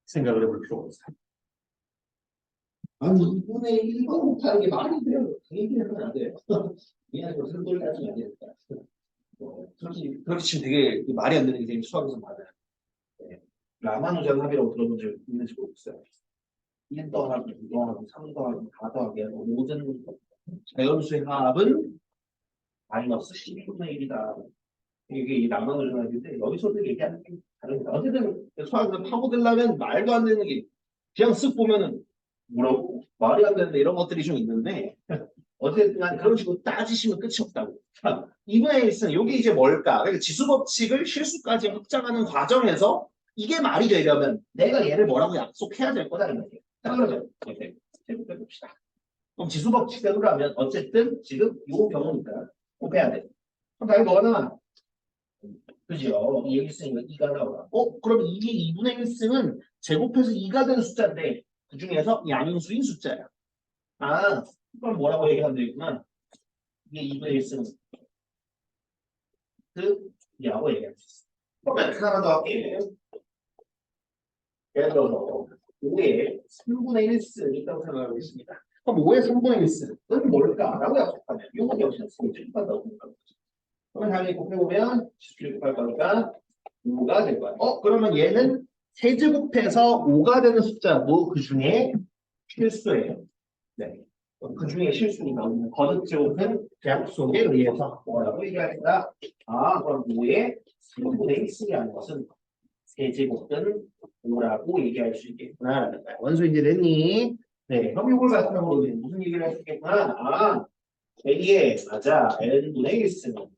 생각을 해볼 필요가 있어요. 아니, 2분의 1번 못하는 게 말이 돼요. 얘기하면 안 돼요. 그냥 무슨 소리 하시면 안 되니까. 그렇게 치면 되게 말이 안 되는 게 되게 수학에서 맞아요. 네. 라마누잔 합이라고 들어본 적 있는지 모르겠어요. 1 더하기 2 더하기 3 더하기 4 더하기 모든 자연수의 합은 마이너스 12분의 1이다. 이게 이 라마누잔 합인데 여기서도 얘기하는 게 다릅니다. 어쨌든 수학에서 파고들려면 말도 안 되는 게 그냥 쓱 보면은 뭐라고? 말이 안 되는데 이런 것들이 좀 있는데 어쨌든 간 그런 식으로 따지시면 끝이 없다고. 자, 2분의 1승, 이게 이제 뭘까? 그러니까 지수법칙을 실수까지 확장하는 과정에서 이게 말이 되려면 내가 얘를 뭐라고 약속해야 될 거다. 이런 거예요. 자, 그러면 이렇게 해볼게 봅시다. 그럼 지수법칙대로 하면 어쨌든 지금 이 경우니까 곱해야 돼. 그럼 당연히 뭐가 나와? 그죠? 2의 1승이면 2가 나와. 그럼 이게 2분의 1승은 제곱해서 2가 되는 숫자인데 그 중에서 양수인 숫자야. 아, 그럼 뭐라고 얘기하면 되겠구나. 이게 2분의 1승 이라고 얘기할 수 있어. 그러면 하나 더 할게. 예를 들어서 5의 3분의 1승이 있다고 생각하고 있습니다. 그럼 5의 3분의 1승은 뭘까라고 약속하면 이건 역시 승이 한다고 생각하는 거죠. 그러면 당연히 곱해보면 지수를 곱할 거니까 5가 될 거야. 그러면 얘는 세제곱해서 5가 되는 숫자 뭐 그 중에 필수예요. 네. 그 중에 실수니까 거듭제곱은 약속에 의해서 뭐라고 얘기하겠다? 그럼 5의 3분의 1승이라는 것은 세제곱은 5라고 얘기할 수 있겠구나라는 거야. 원소 이제 됐니? 네. 그럼 이걸 바탕으로 우리 무슨 얘기를 할 수 있겠구나? A의 맞아. n분의 1승은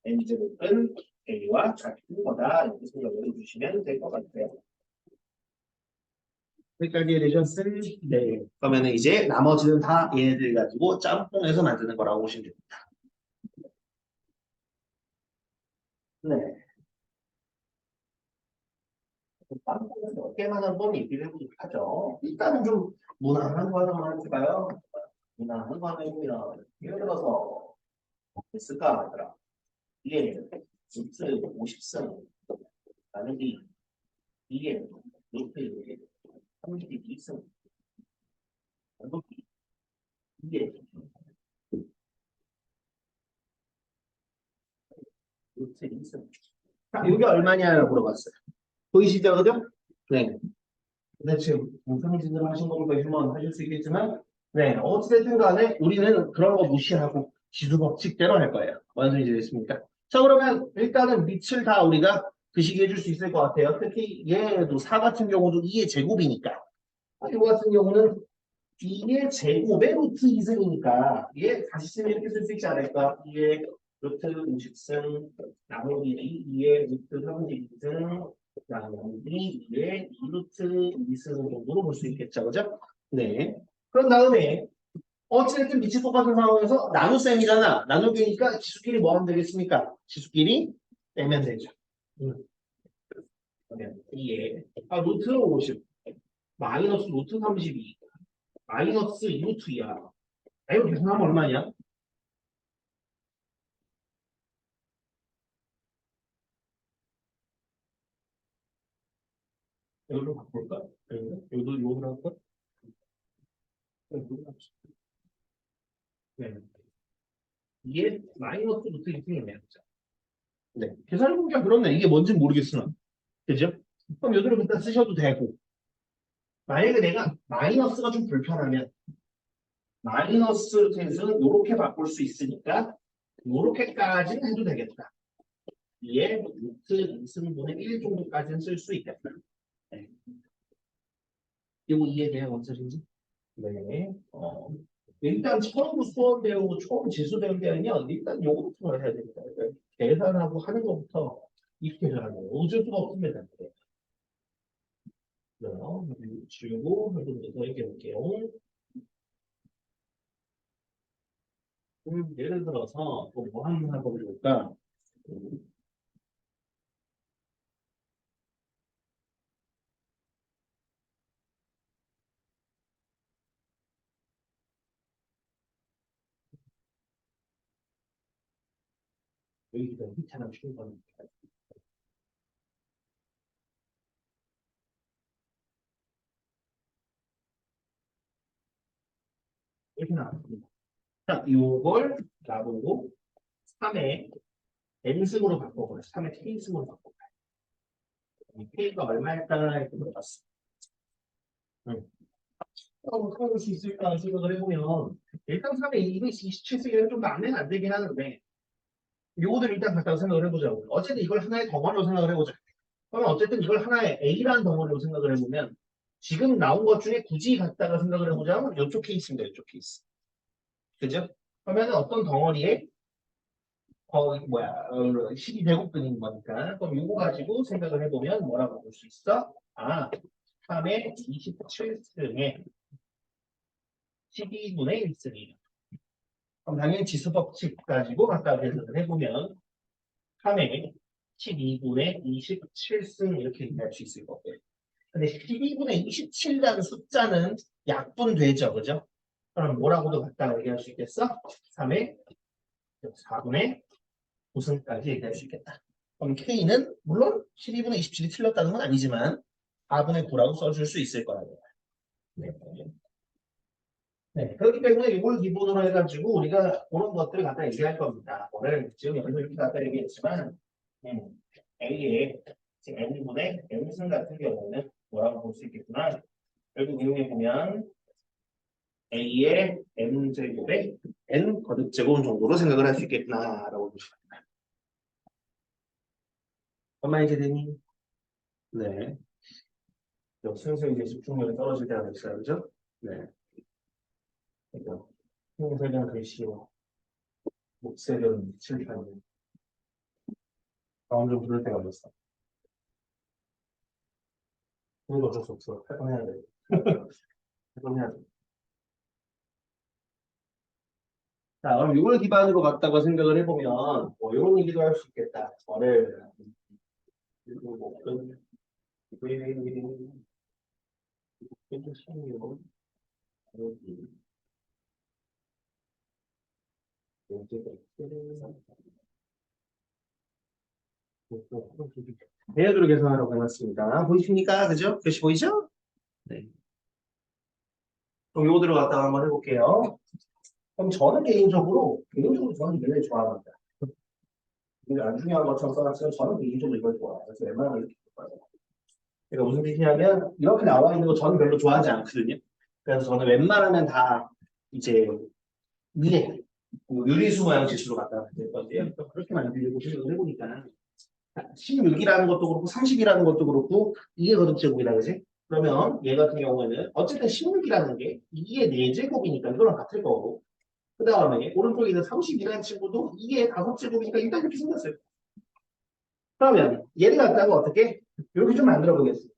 n제곱은 A와 같은 거다. 이렇게 생각을 해주시면 될 것 같아요. 여기까지 되셨음? 네. 그러면 이제 나머지는 다 얘네들 가지고 짬뽕해서 만드는 거라고 보시면 됩니다. 네. 짬뽕에서 몇 개만 한번 얘기를 해보도록 하죠. 일단은 좀 무난한 거 하나만 해볼까요? 무난한 거 하나 해보면 예를 들어서 있을까 하더라. 이게 루트 50승 나누기 이게 루트 32승 나누기 이게 루트 2승. 이게 얼마냐라고 물어봤어요. 보이시죠, 그죠? 네. 근데 지금 무슨 짓을 하신 거니까 휴먼 하실 수 있겠지만, 네, 어찌됐든 간에 우리는 그런 거 무시하고 지수 법칙대로 할 거예요. 완성이 되겠습니까? 자, 그러면 일단은 밑을 다 우리가 그시기 해줄 수 있을 것 같아요. 특히 얘도 4 같은 경우도 2의 제곱이니까. 이거 같은 경우는 2의 제곱의 루트 2승이니까 얘 다시 쓰면 이렇게 쓸 수 있지 않을까? 2의 루트 50승 나누기 2의 루트 32승 나누기 2의 2루트 2승 정도로 볼 수 있겠죠. 그죠? 네. 그런 다음에 어찌됐든 밑이 똑같은 상황에서 나눗셈이잖아. 나누기니까 지수끼리 뭐 하면 되겠습니까? 지수끼리 빼면 되죠. 그러면 2의 루트 50 마이너스 루트 32 마이너스 2루트 2야. 이거 계산하면 얼마냐? 여기로 바꿀까? 여기도 요걸 할까? 네. 이게 마이너스 루트 2승이네요. 네. 계산해보니까 그렇네. 이게 뭔지 모르겠으나. 그죠? 그럼 요대로 일단 쓰셔도 되고. 만약에 내가 마이너스가 좀 불편하면 마이너스 뜻은 이렇게 바꿀 수 있으니까 이렇게까지는 해도 되겠다. 얘 루트 2승분의 1 정도까지는 쓸 수 있겠다. 네. 이거 이해돼요? 뭔 소리인지? 네. 일단 처음 수업 배우고 처음 지수 배울 때는요. 일단 요거부터 해야 됩니다. 계산하고 하는 것부터 이렇게 잘하네요. 어쩔 수가 없습니다. 그래요. 지우고 해보면서 얘기해볼게요. 예를 들어서 또뭐 한번 해볼까? 여기가 희찬한 충분히 이렇게 나왔습니다. 자, 요걸 나보고 3의 n승으로 바꿔버려. 3의 k승으로 바꿔버려. 이 k가 얼마일까 이렇게 물어봤어. 응. 어떻게 수 있을까 생각을 해보면 일단 3의 227세기는 좀 말은 안 되긴 하는데 요거들 일단 갖다가 생각을 해보자고. 어쨌든 이걸 하나의 덩어리로 생각을 해보자. 그러면 어쨌든 이걸 하나의 A라는 덩어리로 생각을 해보면 지금 나온 것 중에 굳이 갖다가 생각을 해보자면 이쪽 케이스입니다. 이쪽 케이스. 그죠? 그러면 어떤 덩어리에 12제곱근인 거니까 그럼 이거 가지고 생각을 해보면 뭐라고 볼 수 있어? 3의 27승에 12분의 1승이에요. 그럼 당연히 지수법칙 가지고 갖다 계산을 해보면 3의 12분의 27승 이렇게 얘기할 수 있을 거고요. 근데 12분의 27이라는 숫자는 약분되죠. 그죠? 그럼 뭐라고도 갖다가 얘기할 수 있겠어? 3의 4분의 5승까지 얘기할 수 있겠다. 그럼 K는 물론 12분의 27이 틀렸다는 건 아니지만 4분의 9라고 써줄 수 있을 거라고. 네. 네. 그렇기 때문에 이걸 기본으로 해가지고 우리가 그런 것들을 갖다 얘기할 겁니다. 오늘 지금 여기서 이렇게 갖다 얘기했지만 A의 N분의 N승 같은 경우는 뭐라고 볼 수 있겠구나. 결국 이용해 보면 A의 N제곱에 N 거듭제곱 정도로 생각을 할 수 있겠구나라고 보시면 얼마 이제 되니? 네. 슬슬 이제 집중력이 떨어질 때가 됐어요. 그죠? 네. 그러니까 형세경 글씨로 목세련 칠판이 마음 좀 부를 때가 됐어. 그래도 어쩔 수 없어. 할 건 해야 돼. 할 건 해야 돼. 자, 그럼 이걸 기반으로 갖다가 생각을 해보면 뭐 이런 얘기도 할 수 있겠다. 뭐를 그리고 뭐 그런 대역으로 계산하라고 해놨습니다. 보이십니까? 그죠? 글씨 보이죠? 네. 그럼 요거 들어갔다가 한번 해볼게요. 그럼 저는 개인적으로 저는 굉장히 좋아합니다. 이게 안 중요한 것처럼 써놨으면 저는 개인적으로 이걸 좋아해요. 그래서 웬만하면 이렇게 좋아해요. 그러니까 무슨 뜻이냐면 이렇게 나와 있는 거 저는 별로 좋아하지 않거든요. 그래서 저는 웬만하면 다 이제 위에 유리수 모양 지수로 갖다 될 건데요. 그렇게 만들려고 생각을 해보니까 16이라는 것도 그렇고 30이라는 것도 그렇고 이게 거듭제곱이다 그지? 그러면 얘 같은 경우에는 어쨌든 16이라는 게 2의 4제곱이니까 이거랑 같을 거고 그 다음에 오른쪽에 있는 30이라는 친구도 2의 5제곱이니까 일단 이렇게 생겼어요. 그러면 얘를 갖다가 어떻게 이렇게 좀 만들어 보겠습니다.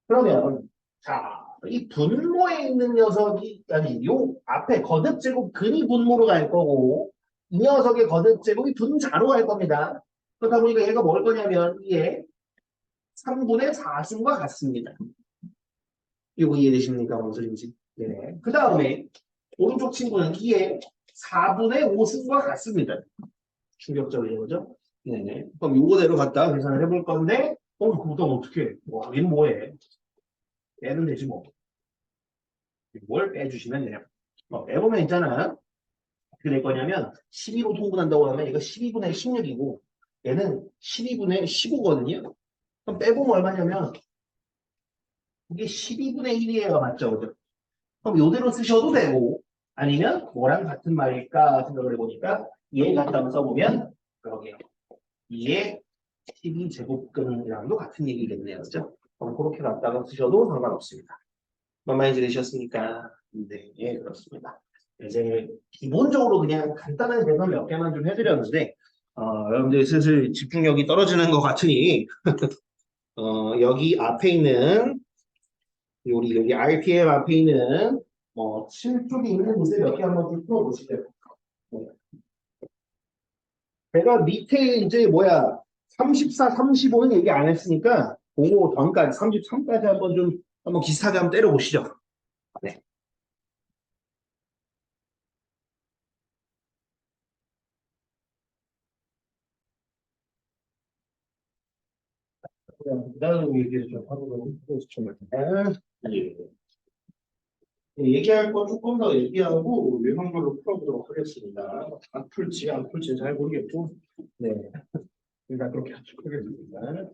그러면 자, 이 분모에 있는 녀석이 아니 요 앞에 거듭제곱 근이 분모로 갈 거고 이 녀석의 거듭제곱이 분자로 갈 겁니다. 그러다 보니까 얘가 뭘 거냐면 이게 3분의 4승과 같습니다. 이거 이해되십니까? 뭔 소리인지. 네. 그 다음에 오른쪽 친구는 이게 4분의 5승과 같습니다. 충격적인 거죠? 네네. 그럼 요거대로 갖다 계산을 해볼 건데 그럼 어떻게 해? 와, 얘는 뭐해? 빼면 되지 뭐. 뭘 빼주시면 돼요. 빼보면 있잖아. 어떻게 될 거냐면 12로 통분한다고 하면 얘가 12분의 16이고 얘는 12분의 15거든요. 그럼 빼보면 얼마냐면 이게 12분의 1이에요. 맞죠? 그죠? 그럼 요대로 쓰셔도 되고 아니면 뭐랑 같은 말일까 생각을 해보니까 얘 갖다 써보면 그러게요. 2의 12제곱근이랑도 같은 얘기겠네요. 그죠? 그럼 그렇게 갖다가 쓰셔도 상관없습니다. 뭔 말인지 되셨습니까? 네, 예, 그렇습니다. 이제 기본적으로 그냥 간단한 계산 몇 개만 좀 해드렸는데 여러분들 슬슬 집중력이 떨어지는 것 같으니 여기 앞에 있는 우리 여기 RPM 앞에 있는 7쪽에 있는 문제 몇 개 한번 좀 풀어보시죠. 네. 제가 밑에 이제 34, 35는 얘기 안 했으니까 그거 전까지 33까지 한번 좀 한번 비슷하게 한번 때려보시죠. 네. 그다음 얘기를 좀 하도록 하겠습니다. 예. 얘기할 거 조금 더 얘기하고 외형별로 풀어보도록 하겠습니다. 안 풀지 안 풀지 잘 모르겠고, 네, 일단 그렇게 하도록 하겠습니다.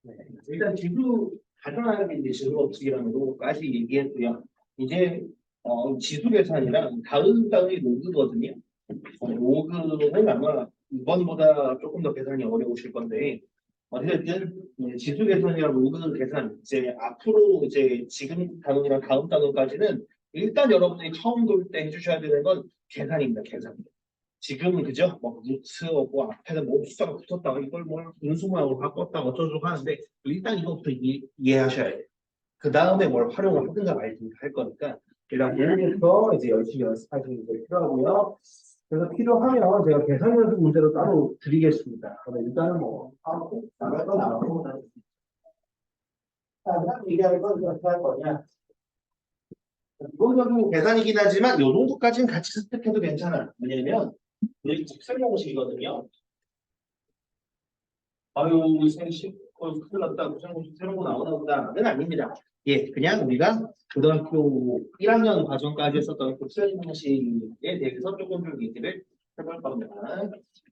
네. 일단 지수 가정하는 게 이제 지수 법칙이라는 거까지 얘기했고요. 이제 지수 계산이랑 다음이 로그거든요. 로그는 아마 이번보다 조금 더 계산이 어려우실 건데 어쨌든 지수 계산이랑 로그 계산 이제 앞으로 이제 지금 단원이랑 다음 단원까지는 일단 여러분들이 처음 돌 때 해주셔야 되는 건 계산입니다. 계산. 지금은 그죠? 뭐 루트 뭐 앞에는 뭐 숫자가 붙었다가 이걸 뭘 인수모양으로 바꿨다가 어쩌고 하는데 일단 이것부터 이해하셔야 돼요. 그 다음에 뭘 활용을 하든가 말든가 할 거니까 일단 그거부터 이제 열심히 연습하시는 게 필요하고요. 그래서 필요하면 제가 계산 연습 문제로 따로 드리겠습니다. 그러면 일단은 뭐 하고 나갈 거 나가고 얘기할 건 어떻게 할 거냐. 기본적인 계산이긴 하지만 요 정도까지는 같이 습득해도 괜찮아요. 왜냐면 우리 설명식이거든요. 아유, 생식, 큰일 났다. 고생고생 새로운 거 나오나 보다는 아닙니다. 예, 그냥 우리가 고등학교 1학년 과정까지 했었던 그 수행 방식에 대해서 조금 좀 얘기를 해볼 겁니다.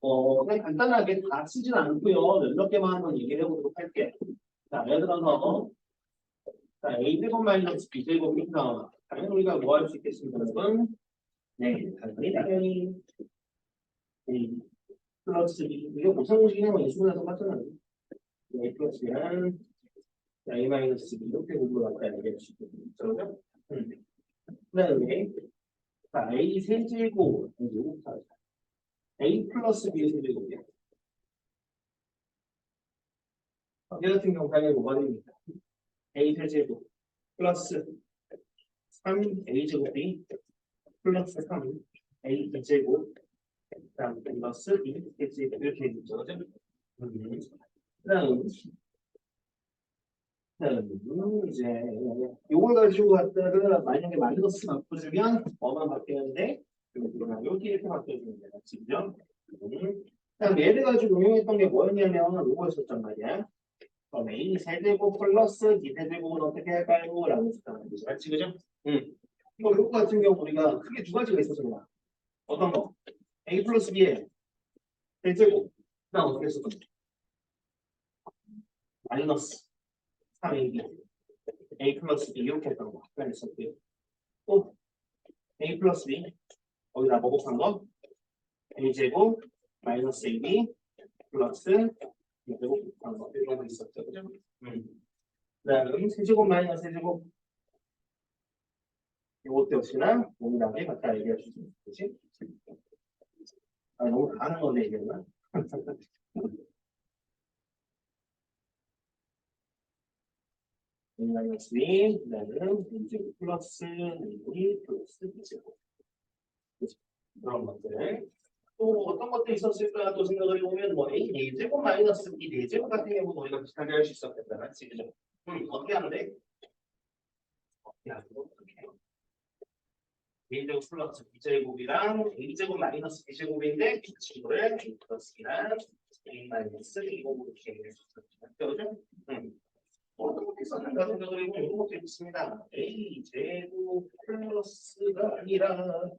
그냥 간단하게 다 쓰진 않고요. 몇몇 개만 한번 얘기를 해보도록 할게요. 자, 예를 들어서, 자, a제곱 마이너스 b제곱 이렇게 나와. 당연히 우리가 뭐 할 수 있겠습니까, 여러분? 네, 당연히. 플러스 b. 이게 고상공식이나 뭐 인수분해서 맞잖아요. A 플러스는 A 마이너스 B 이렇게 공부를 할까 얘기할 수 있거든요. 그렇죠? 그다음에 A 세제곱 A 플러스 B 세제곱이야. 얘 같은 경우 당연히 뭐가 됩니까? A 세제곱 플러스 3A 제곱이 플러스 3 A 제곱 그다음 플러스 2 세제곱 이렇게 되죠. 그죠? 그다음 이제 요걸 가지고 갖다가 만약에 마이너스 바꿔주면 뭐만 바뀌는데 여기 이렇게 바뀌어주면 돼요. 지금 그다음 얘를 가지고 응용했던 게 뭐였냐면 요거였었단 말이야. 그럼 A 세제곱 플러스 B 세제곱은 어떻게 할까요? 라고 했었단 말이지. 맞지 그죠? 이거 요거 같은 경우 우리가 크게 두 가지가 있었잖아. 어떤 거? A 플러스 B에 세제곱 그다음 어떻게 했었던 거? 마이너스 3AB A 플러스 B 이렇게 했던 거 아까 했었고요. 또 A 플러스 B 거기다 뭐 곱한 거? A제곱 마이너스 AB 플러스 B제곱 곱한 거 이런 거 있었죠. 그죠? 그다음 세제곱 마이너스 세제곱 이것도 역시나 동일하게 갖다 얘기할 수 있는 거지. 너무 다 하는 건데 얘기했나? 마이너스 B 그다음에 B제곱 플러스 AB 플러스 B제곱 그런 것들 또 어떤 것도 있었을까 또 생각을 해보면 뭐 A 4제곱 마이너스 B 4제곱 같은 경우도 우리가 비슷하게 할 수 있었겠다. 맞지? 그죠? 어떻게 하는데? 야, 이거 어떻게 해요? A제곱 플러스 B제곱이랑 A제곱 마이너스 B제곱인데 이거를 A 플러스 B랑 A 마이너스 B제곱으로 이렇게 해주셨죠. 그죠? 어떤 것도 있었는가 생각을 해보면 이런 것도 있습니다. A제곱 플러스가 아니라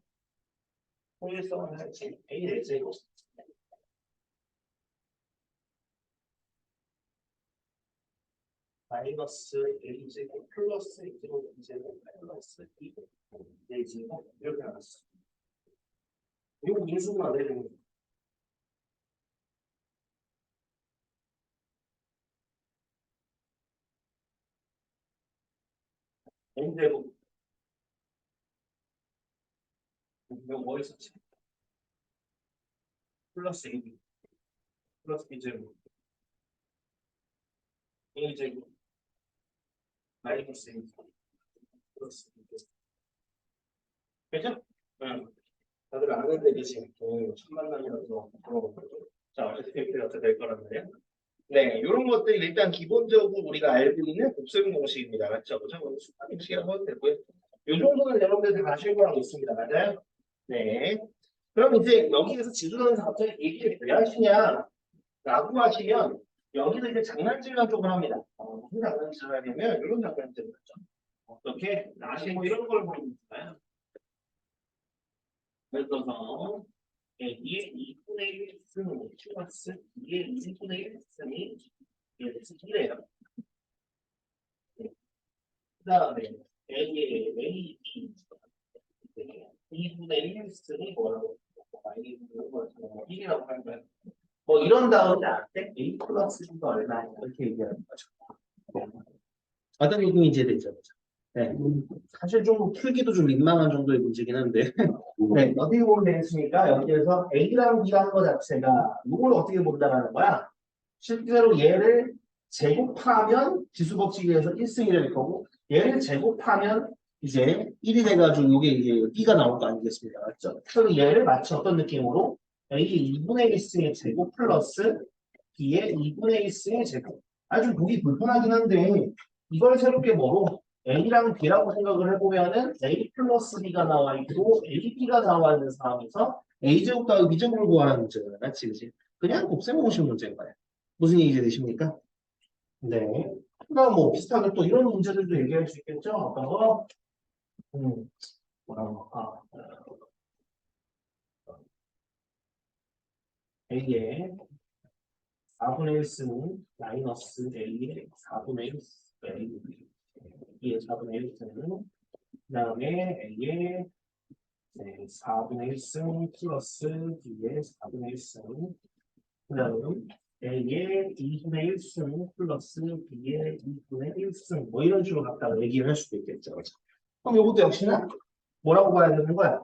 통일성을 할지 A 제곱 마이너스 A제곱 플러스 A제곱 B제곱 플러스 B A제곱 이렇게 나왔어. 이거 인수분해 되는 거야. N제곱 이거 뭐 있었지? 플러스 AB 플러스 b제곱 a제곱 마이너스 a 플러스 b제곱. 그죠? 응. 다들 아는데 계신 첫 만남이라서 자 어떻게 될 거란 말이야? 네, 이런 것들이 일단 기본적으로 우리가 알고 있는 곱셈 공식입니다. 맞죠? 그죠? 수학 공식이라고 해도 되고요. 이 정도는 여러분들 다 아실 거라고 있습니다. 맞아요? 네. 그럼 이제 여기에서 지수선에서 갑자기 얘기를 왜 하시냐? 라고 하시면 여기서 이제 장난질만 쪽을 합니다. 무슨 장난질을 하냐면 이런 장난질을 하죠. 어떻게? 나시 뭐 이런 걸 보는 거잖아요. 예를 들어서 A의 2분의 1 승 플러스 2의 2분의 1 승이 이래요. 그 다음에 A의 A, B 2분의 1 승이 뭐라고? 1이라고 하는 거예요. 뭐 이런 다음에 앞에 A 플러스 B가 얼마냐 이렇게 얘기하는 거죠. 어떤 느낌이 이해되죠? 네. 사실 좀 풀기도 좀 민망한 정도의 문제긴 한데 네, 어떻게 보면 되겠습니까? 여기에서 A랑 B라는 것 자체가 이걸 어떻게 본다는 거야? 실제로 얘를 제곱하면 지수법칙에 의해서 1승이 될 거고 얘를 제곱하면 이제 1이 돼가지고 이게 이제 B가 나올 거 아니겠습니까? 맞죠? 그럼 얘를 마치 어떤 느낌으로 A의 2분의 1승의 제곱 플러스 B의 2분의 1승의 제곱. 아주 보기 불편하긴 한데 이걸 새롭게 뭐로 A랑 B라고 생각을 해보면은 A 플러스 B가 나와 있고 AB가 나와 있는 상황에서 A제곱 더하기 B제곱을 구하는 문제가 맞지, 그지? 그냥 곱셈 공식 문제인 거예요. 무슨 얘기 되십니까? 네. 그러니까 뭐 비슷하게 또 이런 문제들도 얘기할 수 있겠죠. 어떤 거? 뭐라고? A의 4분의 1승 마이너스 A의 4분의 1 A의 4분의 1승 그 다음에 A의 4분의 1승 플러스 B의 4분의 1승 그 다음 A의 2분의 1승 플러스 B의 2분의 1승 뭐 이런 식으로 갖다가 얘기를 할 수도 있겠죠. 그럼 이것도 역시나 뭐라고 봐야 되는 거야?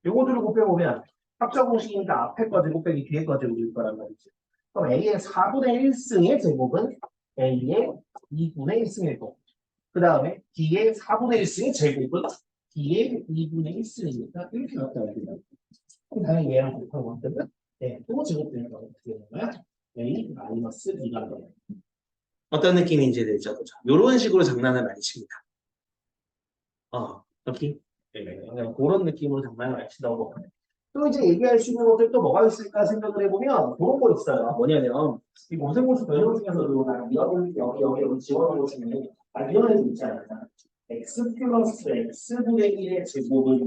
요거들을 곱해보면 합적 공식이니까 앞에 거 제곱빼기 뒤에 거 제곱일 거란 말이지. 그럼 A의 4분의 1승의 제곱은 A의 2분의 1승일 거고 그 다음에 B의 4분의 1승의 제곱은 B의 2분의 1승이니까 이렇게 갖다 해야 된다. 그럼 당연히 얘랑 곱하고 하면 네, 또 제곱되는 거 어떻게 되는 거야? A 마이너스 B가 돼요. 어떤 느낌인지 되죠? 그죠? 이런 식으로 장난을 많이 칩니다. 이렇게 그런 느낌으로 장난을 많이 치다고. 또 이제 얘기할 수 있는 것들 또 뭐가 있을까 생각을 해보면 그런 거 있어요. 뭐냐면 이 모생고수 변형 중에서도 나 여기 지원한 것 중에 이런 애도 있잖아요. x 플러스 x분의 1의 제곱을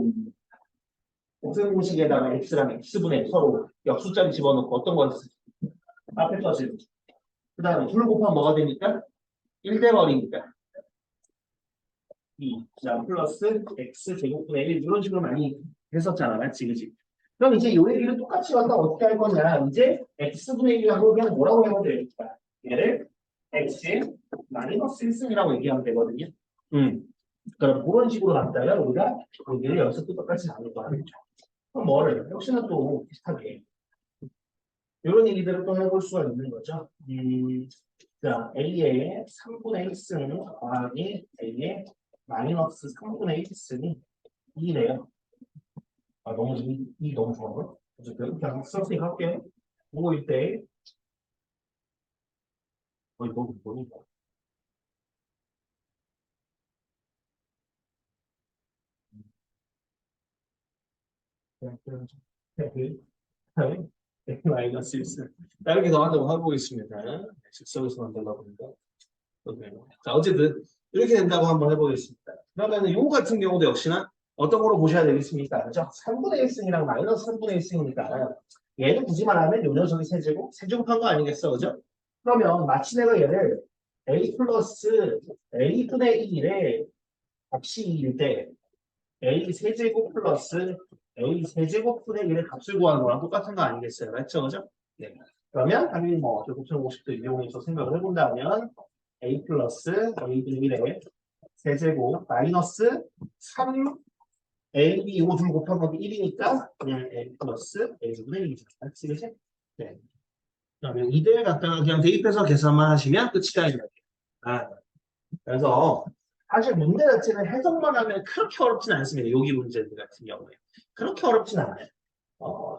모생공식에다가 x랑 x분의 서로 역수짜리 집어넣고 어떤 거 있어요? 앞에 거지. 그 다음에 둘 곱하면 뭐가 되니까? 1대 버리니까 2. 자, 플러스 x 제곱분의 1 이런 식으로 많이 했었잖아. 맞지? 그지? 그럼 이제 요 얘기를 똑같이 갖다 어떻게 할 거냐? 이제 x분의 1이라고 그냥 뭐라고 해도 되니까 얘를 x 마이너스 1승이라고 얘기하면 되거든요. 그럼 그런 식으로 갖다가 우리가 여기를 여기서 또 똑같이 나눌 거 하는 거죠. 그럼 뭐를? 역시나 또 비슷하게 이런 얘기들을 또 해볼 수가 있는 거죠. 자, A의 3분의 1승 더하기 A의 마이너스 3분의 1승이 2래요. 너무 너무 좋아요. 어쨌든 그냥 써서 할게요. 보고 때 너무 보니까. 마이너스 1승. 이렇게 더한다고 하고 있습니다. 즉석에서 만들다 보니까. 자, 어쨌든 이렇게 된다고 한번 해보겠습니다. 그러면 요 같은 경우도 역시나 어떤 거로 보셔야 되겠습니까? 그죠? 3분의 1승이랑 마이너스 3분의 1승이니까 얘를 굳이 말하면 요 녀석이 세제곱한 거 아니겠어? 그죠? 그러면 마치 내가 얘를 a 플러스 a분의 1에 값이 2일 때 a 세제곱 플러스 a 세제곱분의 1의 값을 구하는 거랑 똑같은 거 아니겠어요? 맞죠? 그죠? 네. 그러면 당연히 뭐 곱셈 공식도 이용해서 생각을 해본다면 a 플러스 a분의 1의 세제곱 마이너스 3 a, b 이거 둘 곱하면 1이니까 그냥 a 플러스 a분의 1이죠. 맞지? 그치? 네. 그러면 이들 갖다가 그냥 대입해서 계산만 하시면 끝이다 이 말이에요. 아, 그래서 사실 문제 자체는 해석만 하면 그렇게 어렵진 않습니다. 여기 문제들 같은 경우에. 그렇게 어렵진 않아요.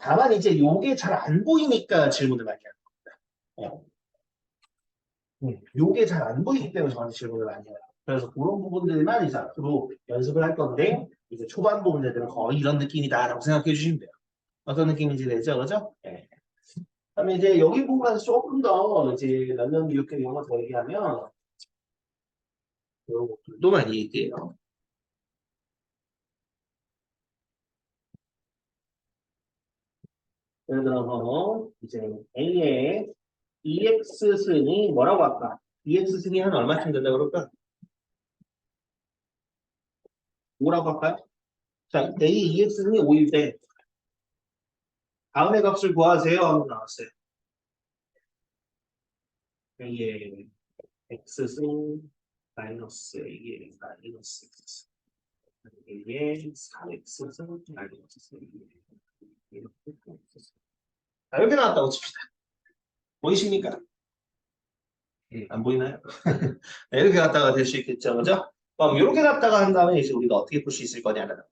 다만 이제 요게 잘 안 보이니까 질문을 많이 하는 거예요. 요게 잘 안 보이기 때문에 저한테 질문을 많이 해요. 그래서 그런 부분들만 이제 앞으로 연습을 할 건데, 이제 초반부 문제들은 거의 이런 느낌이다라고 생각해 주시면 돼요. 어떤 느낌인지 되죠? 그죠? 네. 그다음에 이제 여기 부분에서 조금 더 이제 런던 미국계 이런 거 더 얘기하면, 이런 것들도 많이 얘기해요. 예를 들어서, 이제 A의 EX 승이 뭐라고 할까? EX 승이 한 얼마쯤 된다고 그럴까? 뭐라고 할까요? 자, A EX 승이 5일 때, 다음의 값을 구하세요. 하고 나왔어요. A의 X승 마이너스 A의 마이너스 X. A의 4X승 마이너스 이렇게 자, 이렇게 나왔다고 칩시다. 보이십니까? 예, 안 보이나요? 네, 이렇게 갔다가 될 수 있겠죠, 그죠? 그럼 이렇게 갔다가 한 다음에 이제 우리가 어떻게 풀 수 있을 거냐는 거야.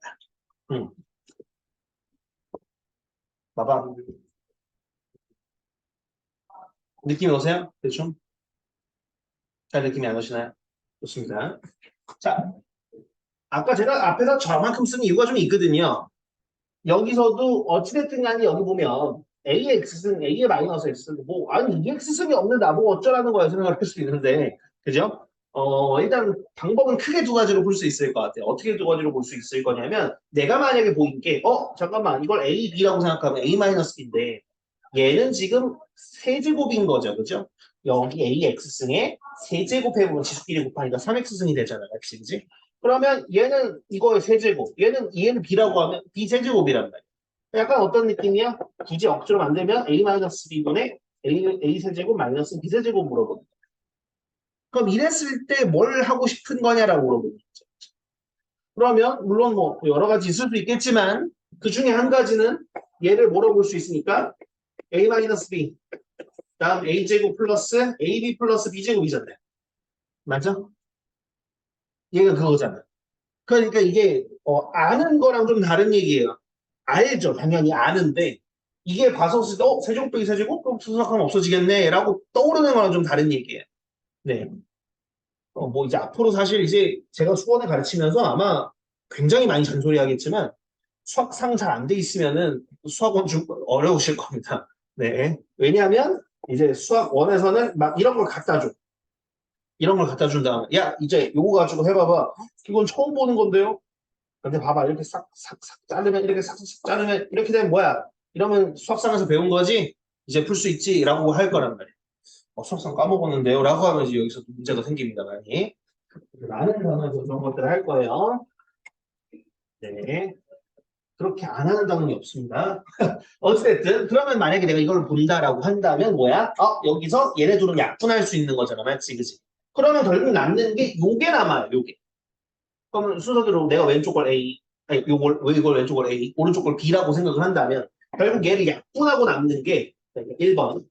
음, 봐봐. 느낌이 오세요? 대충? 잘 느낌이 안 오시나요? 좋습니다. 자, 아까 제가 앞에서 저만큼 쓴 이유가 좀 있거든요. 여기서도 어찌됐든 간에 여기 보면 A의 X승, A의 마이너스 X승, 뭐, 아니, 이 X승이 없는다, 뭐 어쩌라는 거야 생각을 할 수 있는데, 그죠? 일단 방법은 크게 두 가지로 볼 수 있을 것 같아요. 어떻게 두 가지로 볼 수 있을 거냐면, 내가 만약에 보인 게, 잠깐만, 이걸 A, B라고 생각하면 A 마이너스 B인데, 얘는 지금 세제곱인 거죠, 그죠? 여기 AX승에 세제곱해보면 지수끼리 곱하니까 3X승이 되잖아요, 그치? 그러면 얘는 이거의 세제곱, 얘는 B라고 하면 B 세제곱이란 말이야. 약간 어떤 느낌이야? 굳이 억지로 만들면 A-B분의 A 세제곱 마이너스 B 세제곱 물어보는 거야. 그럼 이랬을 때 뭘 하고 싶은 거냐라고 물어보는 거죠. 그러면 물론 뭐 여러 가지 있을 수 있겠지만 그 중에 한 가지는 얘를 물어볼 수 있으니까 A-B 다음 A제곱 플러스 AB 플러스 B제곱이잖아요. 맞죠? 얘가 그거잖아. 그러니까 이게 아는 거랑 좀 다른 얘기예요. 알죠. 당연히 아는데 이게 봐서 쓸 때 세제곱 빼기 세제곱? 그럼 수석하면 없어지겠네 라고 떠오르는 거랑 좀 다른 얘기예요. 네. 뭐 이제 앞으로 사실 이제 제가 수원에 가르치면서 아마 굉장히 많이 잔소리 하겠지만 수학상 잘 안 돼 있으면은 수학원 좀 어려우실 겁니다. 네. 왜냐하면 이제 수학원에서는 막 이런 걸 갖다 줘. 이런 걸 갖다 준 다음에 야 이제 요거 가지고 해봐봐. 이건 처음 보는 건데요. 근데 봐봐 이렇게 싹싹싹 자르면 이렇게 싹싹 자르면 이렇게 되면 뭐야? 이러면 수학상에서 배운 거지? 이제 풀 수 있지? 라고 할 거란 말이야. 수학상 까먹었는데요? 라고 하면 이제 여기서 문제가 생깁니다 많이. 많은 단어에서 그런 것들을 할 거예요. 네. 그렇게 안 하는 단어는 없습니다. 어쨌든 그러면 만약에 내가 이걸 본다라고 한다면 뭐야? 여기서 얘네 둘은 약분할 수 있는 거잖아. 맞지? 그지? 그러면 결국 남는 게 요게 남아요. 요게. 그러면 순서대로 내가 왼쪽 걸 A, 아니 요걸 왜 이걸 왼쪽 걸 A, 오른쪽 걸 B라고 생각을 한다면 결국 얘를 약분하고 남는 게 1번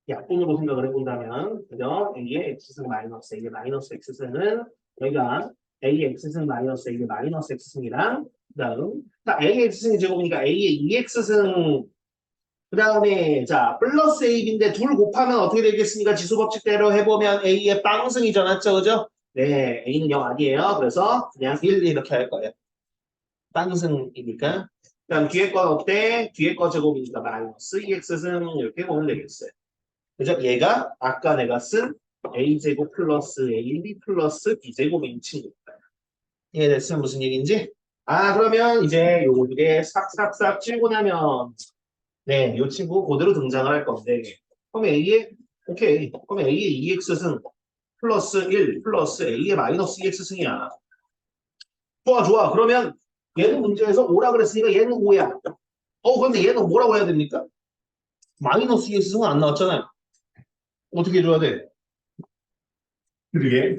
약분으로 생각을 해본다면 그죠? A의 X승 마이너스 A의 마이너스 X승은 여기가 A의 X승 마이너스 A의 마이너스 X승이랑 그다음 A의 X승이 제곱이니까 A의 2X승 그 다음에 자 플러스 AB인데 둘 곱하면 어떻게 되겠습니까? 지수 법칙대로 해보면 A의 빵승이죠. 맞죠? 그죠? 네, A는 0 아니에요. 그래서 그냥 1 이렇게 할 거예요. 빵승이니까. 그다음 뒤에 건 어때? 뒤에 거 제곱이니까 마이너스 2X승 이렇게 보면 되겠어요. 그죠? 얘가 아까 내가 쓴 A제곱 플러스 AB 플러스 B제곱인 친구입니다. 이해됐으면 무슨 얘기인지? 그러면 이제 요거 두 개 싹싹싹 치고 나면 네, 이 친구 그대로 등장을 할 건데 그럼 오케이. 그럼 A의 2X승 플러스 1 플러스 A의 마이너스 2X승이야. 좋아. 그러면 얘는 문제에서 5라 그랬으니까 얘는 5야. 근데 얘는 뭐라고 해야 됩니까? 마이너스 2X승은 안 나왔잖아요. 어떻게 해줘야 돼? 그러게.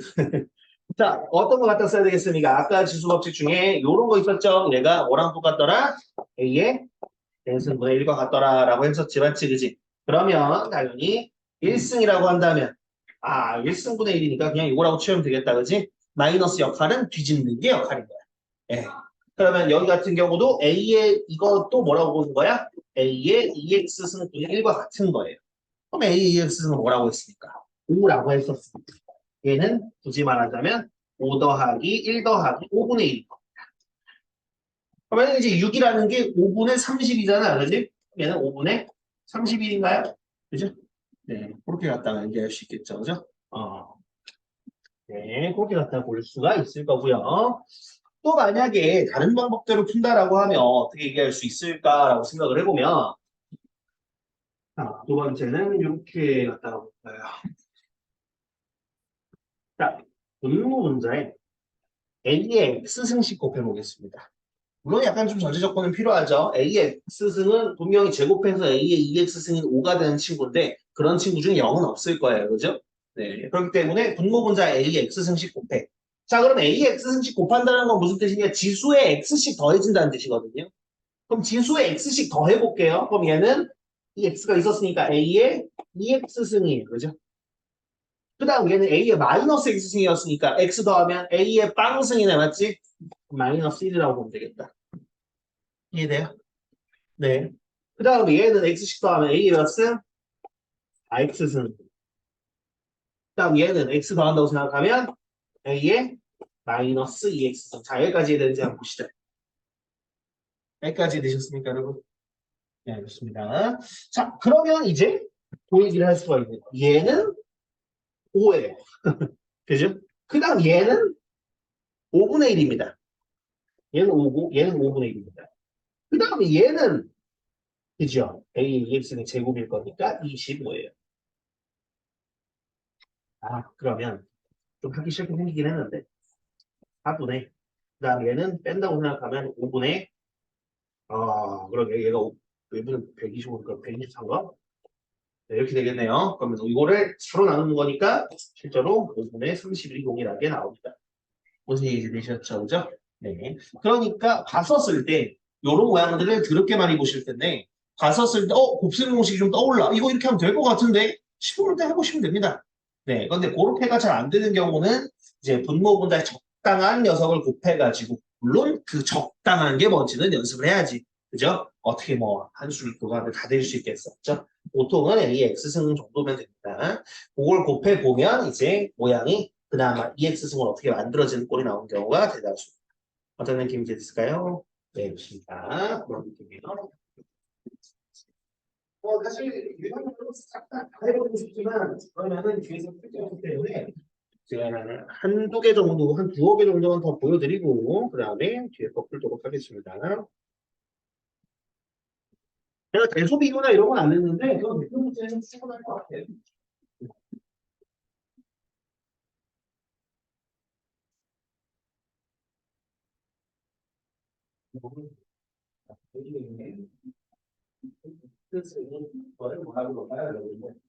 자, 어떤 거 갖다 써야 되겠습니까? 아까 지수법칙 중에 이런 거 있었죠? 얘가 뭐랑 똑같더라? A의 n승분의 1과 같더라라고 했었지, 맞지, 그지? 그러면 당연히 1승이라고 한다면 1승분의 1이니까 그냥 이거라고 치우면 되겠다, 그지? 마이너스 역할은 뒤집는 게 역할인 거야. 예. 그러면 여기 같은 경우도 A의 이것도 뭐라고 보는 거야? A의 EX 승분의 1과 같은 거예요. 그럼 A의 EX는 뭐라고 했습니까? 5라고 했었습니다. 얘는 굳이 말하자면 5 더하기 1 더하기 5분의 1. 그러면 이제 6이라는 게 5분의 30이잖아. 그지? 얘는 5분의 31인가요? 그죠? 네. 그렇게 갖다가 얘기할 수 있겠죠. 그죠? 네. 그렇게 갖다가 볼 수가 있을 거고요. 또 만약에 다른 방법대로 푼다라고 하면 어떻게 얘기할 수 있을까라고 생각을 해보면 자, 두 번째는 이렇게 갖다가 볼까요? 자, 분모 문자에 A의 X승식 곱해보겠습니다. 물론 약간 좀 전제 조건은 필요하죠. A의 X승은 분명히 제곱해서 A의 2X승인 5가 되는 친구인데 그런 친구 중에 0은 없을 거예요. 그죠? 네. 그렇기 때문에 분모 분자 A의 X승식 곱해. 자, 그럼 A의 X승식 곱한다는 건 무슨 뜻이냐? 지수에 X씩 더해진다는 뜻이거든요. 그럼 지수에 X씩 더해볼게요. 그럼 얘는 이 X가 있었으니까 A의 2X승이에요. 그죠? 그 다음 얘는 A의 마이너스 X승이었으니까 X 더하면 A의 빵승이네. 맞지? 마이너스 1이라고 보면 되겠다. 이해돼요? 네. 그 다음에 얘는 X씩 더하면 A의 몇 승? X승. 그 다음 얘는 X 더한다고 생각하면 A의 마이너스 2X승. 자, 여기까지 되는지 한번 보시죠. 여기까지 되셨습니까, 여러분? 네, 알겠습니다. 자, 그러면 이제 그 얘기를 할 수가 있는 거예요. 얘는 5예요. 그죠? 그 다음 얘는 5분의 1입니다. 얘는 5고, 얘는 5분의 1입니다. 그 다음에 얘는, 그죠? A, EX는 제곱일 거니까 25예요. 그러면 좀 하기 싫게 생기긴 했는데, 4분의, 그 다음에 얘는 뺀다고 생각하면 5분의, 그러게 얘가 외분은 125니까 123가? 네, 이렇게 되겠네요. 그러면 이거를 서로 나누는 거니까 실제로 5분의 31이 동일하게 나옵니다. 무슨 얘기 되셨죠? 그죠? 네. 그러니까 봤었을 때 이런 모양들을 더럽게 많이 보실 텐데 봤었을 때 곱셈 공식이 좀 떠올라. 이거 이렇게 하면 될 것 같은데 싶을 때 해보시면 됩니다. 네. 근데 그렇게가 잘 안 되는 경우는 이제 분모분자의 적당한 녀석을 곱해가지고 물론 그 적당한 게 뭔지는 연습을 해야지. 그죠? 어떻게 뭐 한술 그거 다 될 수 있겠었죠? 보통은 AX승 정도면 됩니다. 그걸 곱해 보면 이제 모양이 그나마 EX승을 어떻게 만들어지는 꼴이 나오는 경우가 대다수. 어떤 느낌이 있을까요? 네, 좋습니다. 그런 느낌이에요. 사실 유형으로 싹다 해보고 싶지만 그러면은 뒤에서 풀게 없기 때문에 제가 한두 개 정도, 한 두어 개 정도는 더 보여드리고 그 다음에 뒤에 거 풀도록 하겠습니다. 제가 대소 비교나 이런 건 안 했는데 그건 대표 문제는 충분할 것 같아요. 뜻은 거를 뭐라고 볼까요, 여러분?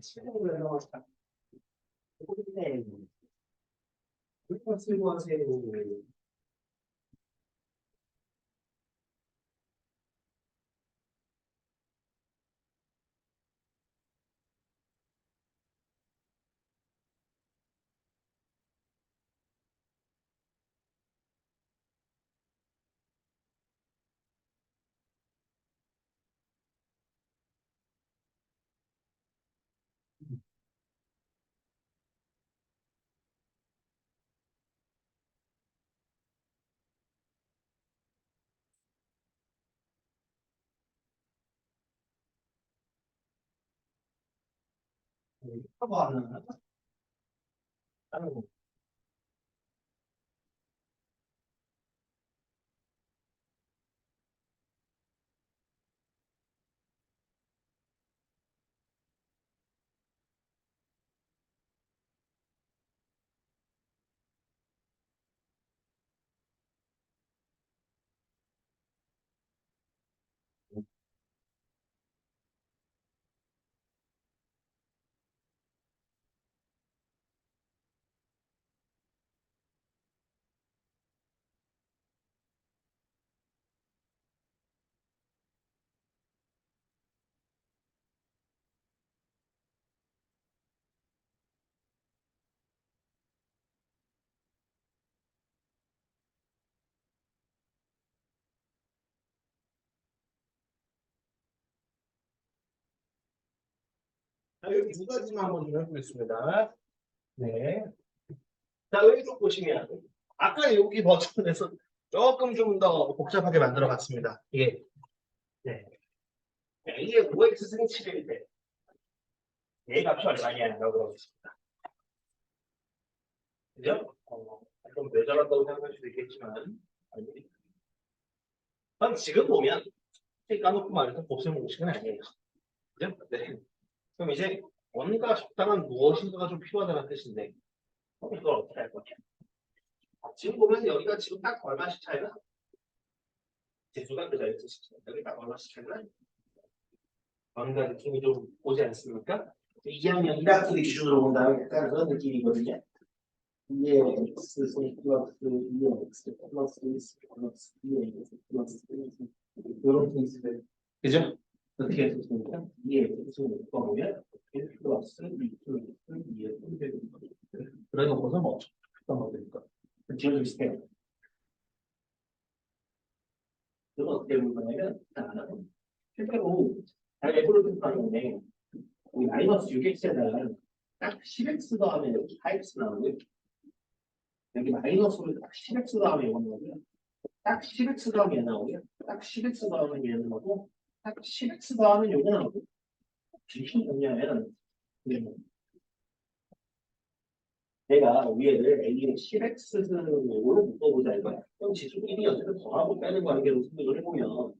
친구들하고 네. 우리가 쓰고 하세요. 커버하는 다른 거. 자, 여기 두 가지만 한번 좀 해보겠습니다. 네. 자, 여기 좀 보시면 아까 여기 버전에서 조금 좀 더 복잡하게 만들어 봤습니다. 이게 네. A의 5x 승 7일 때 A 값이 얼마냐라고 그러겠습니다. 그죠? 좀 뇌절한다고 생각할 수도 있겠지만 아니. 그럼 지금 보면 까놓고 말해서 곱셈 공식은 아니에요. 그죠? 네. 그럼 이제 뭔가 적당한 무엇인가가 좀 필요하다는 뜻인데 그럼 이걸 어떻게 할 거냐? 지금 보면 여기가 지금 딱 얼마씩 차이가? 재수가 그 자리에 뜻이죠. 여기 딱 얼마씩 차이가? 뭔가 느낌이 좀 오지 않습니까? 2학년 1학기 기준으로 본다면 약간 그런 느낌이거든요. 2의 x 플러스 2의 x 플러스 1 플러스 2의 x 플러스 1 이런 케이스들 그죠? 어떻게 했습니까? 2의 x를 묶어보면 1 플러스 2 플러스 2의 3이 되는 거죠. 그래 놓고서 뭐 어떤 거 될까? 지어줄 때 그건 어떻게 볼 거냐면 실제로 잘 F를 뜻하는데 우리 마이너스 6x에다가 딱 10x 더하면 여기 4x 나오고요. 여기 마이너스를 딱 10x 더하면 이거 나오고요. 딱 10x 더하면 얘 나오고요. 딱 10x 더하면 얘는 나오고 딱 10x 더하면 요거 나오고 비중이 뭐냐면 내가 위에를 A의 10x로 묶어보자 이거야. 그럼 지수 1이 어쨌든 더하고 빼는 관계로 생각을 해보면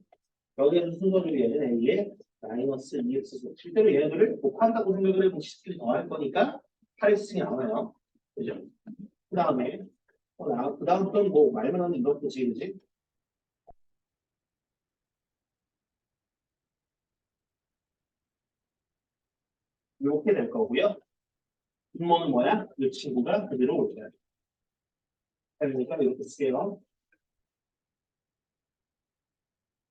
여기에는 순서대로 얘는 A의 마이너스 2x 실제로 얘네들을 곱한다고 생각을 해보면 지수끼리 더할 거니까 8x승이 나와요. 그죠? 그 다음에 그 다음부터는 뭐 말만 하는 이런 뜻이지. 이렇게 될 거고요. 분모는 뭐야? 이 친구가 그대로 올려야 돼. 그러니까 이렇게 쓸게요.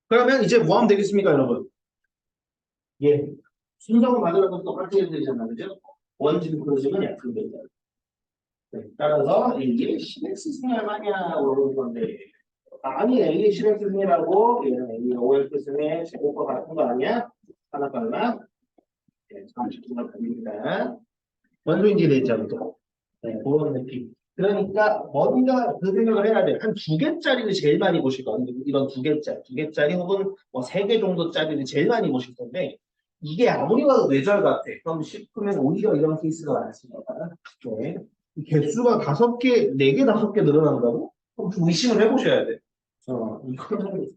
그러면 이제 뭐 하면 되겠습니까, 여러분? 예. 순서가 맞으라고 똑같이 해야 되잖아, 그죠? 원진 그러지면 약분 되잖아. 네. 따라서 이게 10x 승이 얼마냐, 그러는 건데. 아니, A의 10x 승이라고 얘는 A의 5x 승의 제곱과 같은 거 아니야? 하나가 얼마? 네, 30분을 갑니다. 원소인지 됐죠, 또. 네, 그런 느낌. 그러니까 뭔가 그 생각을 해야 돼. 한 두 개짜리를 제일 많이 보실 거예요. 이런 두 개짜리 혹은 뭐 세 개 정도짜리를 제일 많이 보실 건데 이게 아무리 봐도 뇌절 같아. 그럼 싶으면 오히려 이런 케이스가 많습니다. 네. 이 개수가 5개, 4개, 5개 늘어난다고? 그럼 좀 의심을 해보셔야 돼. 이거는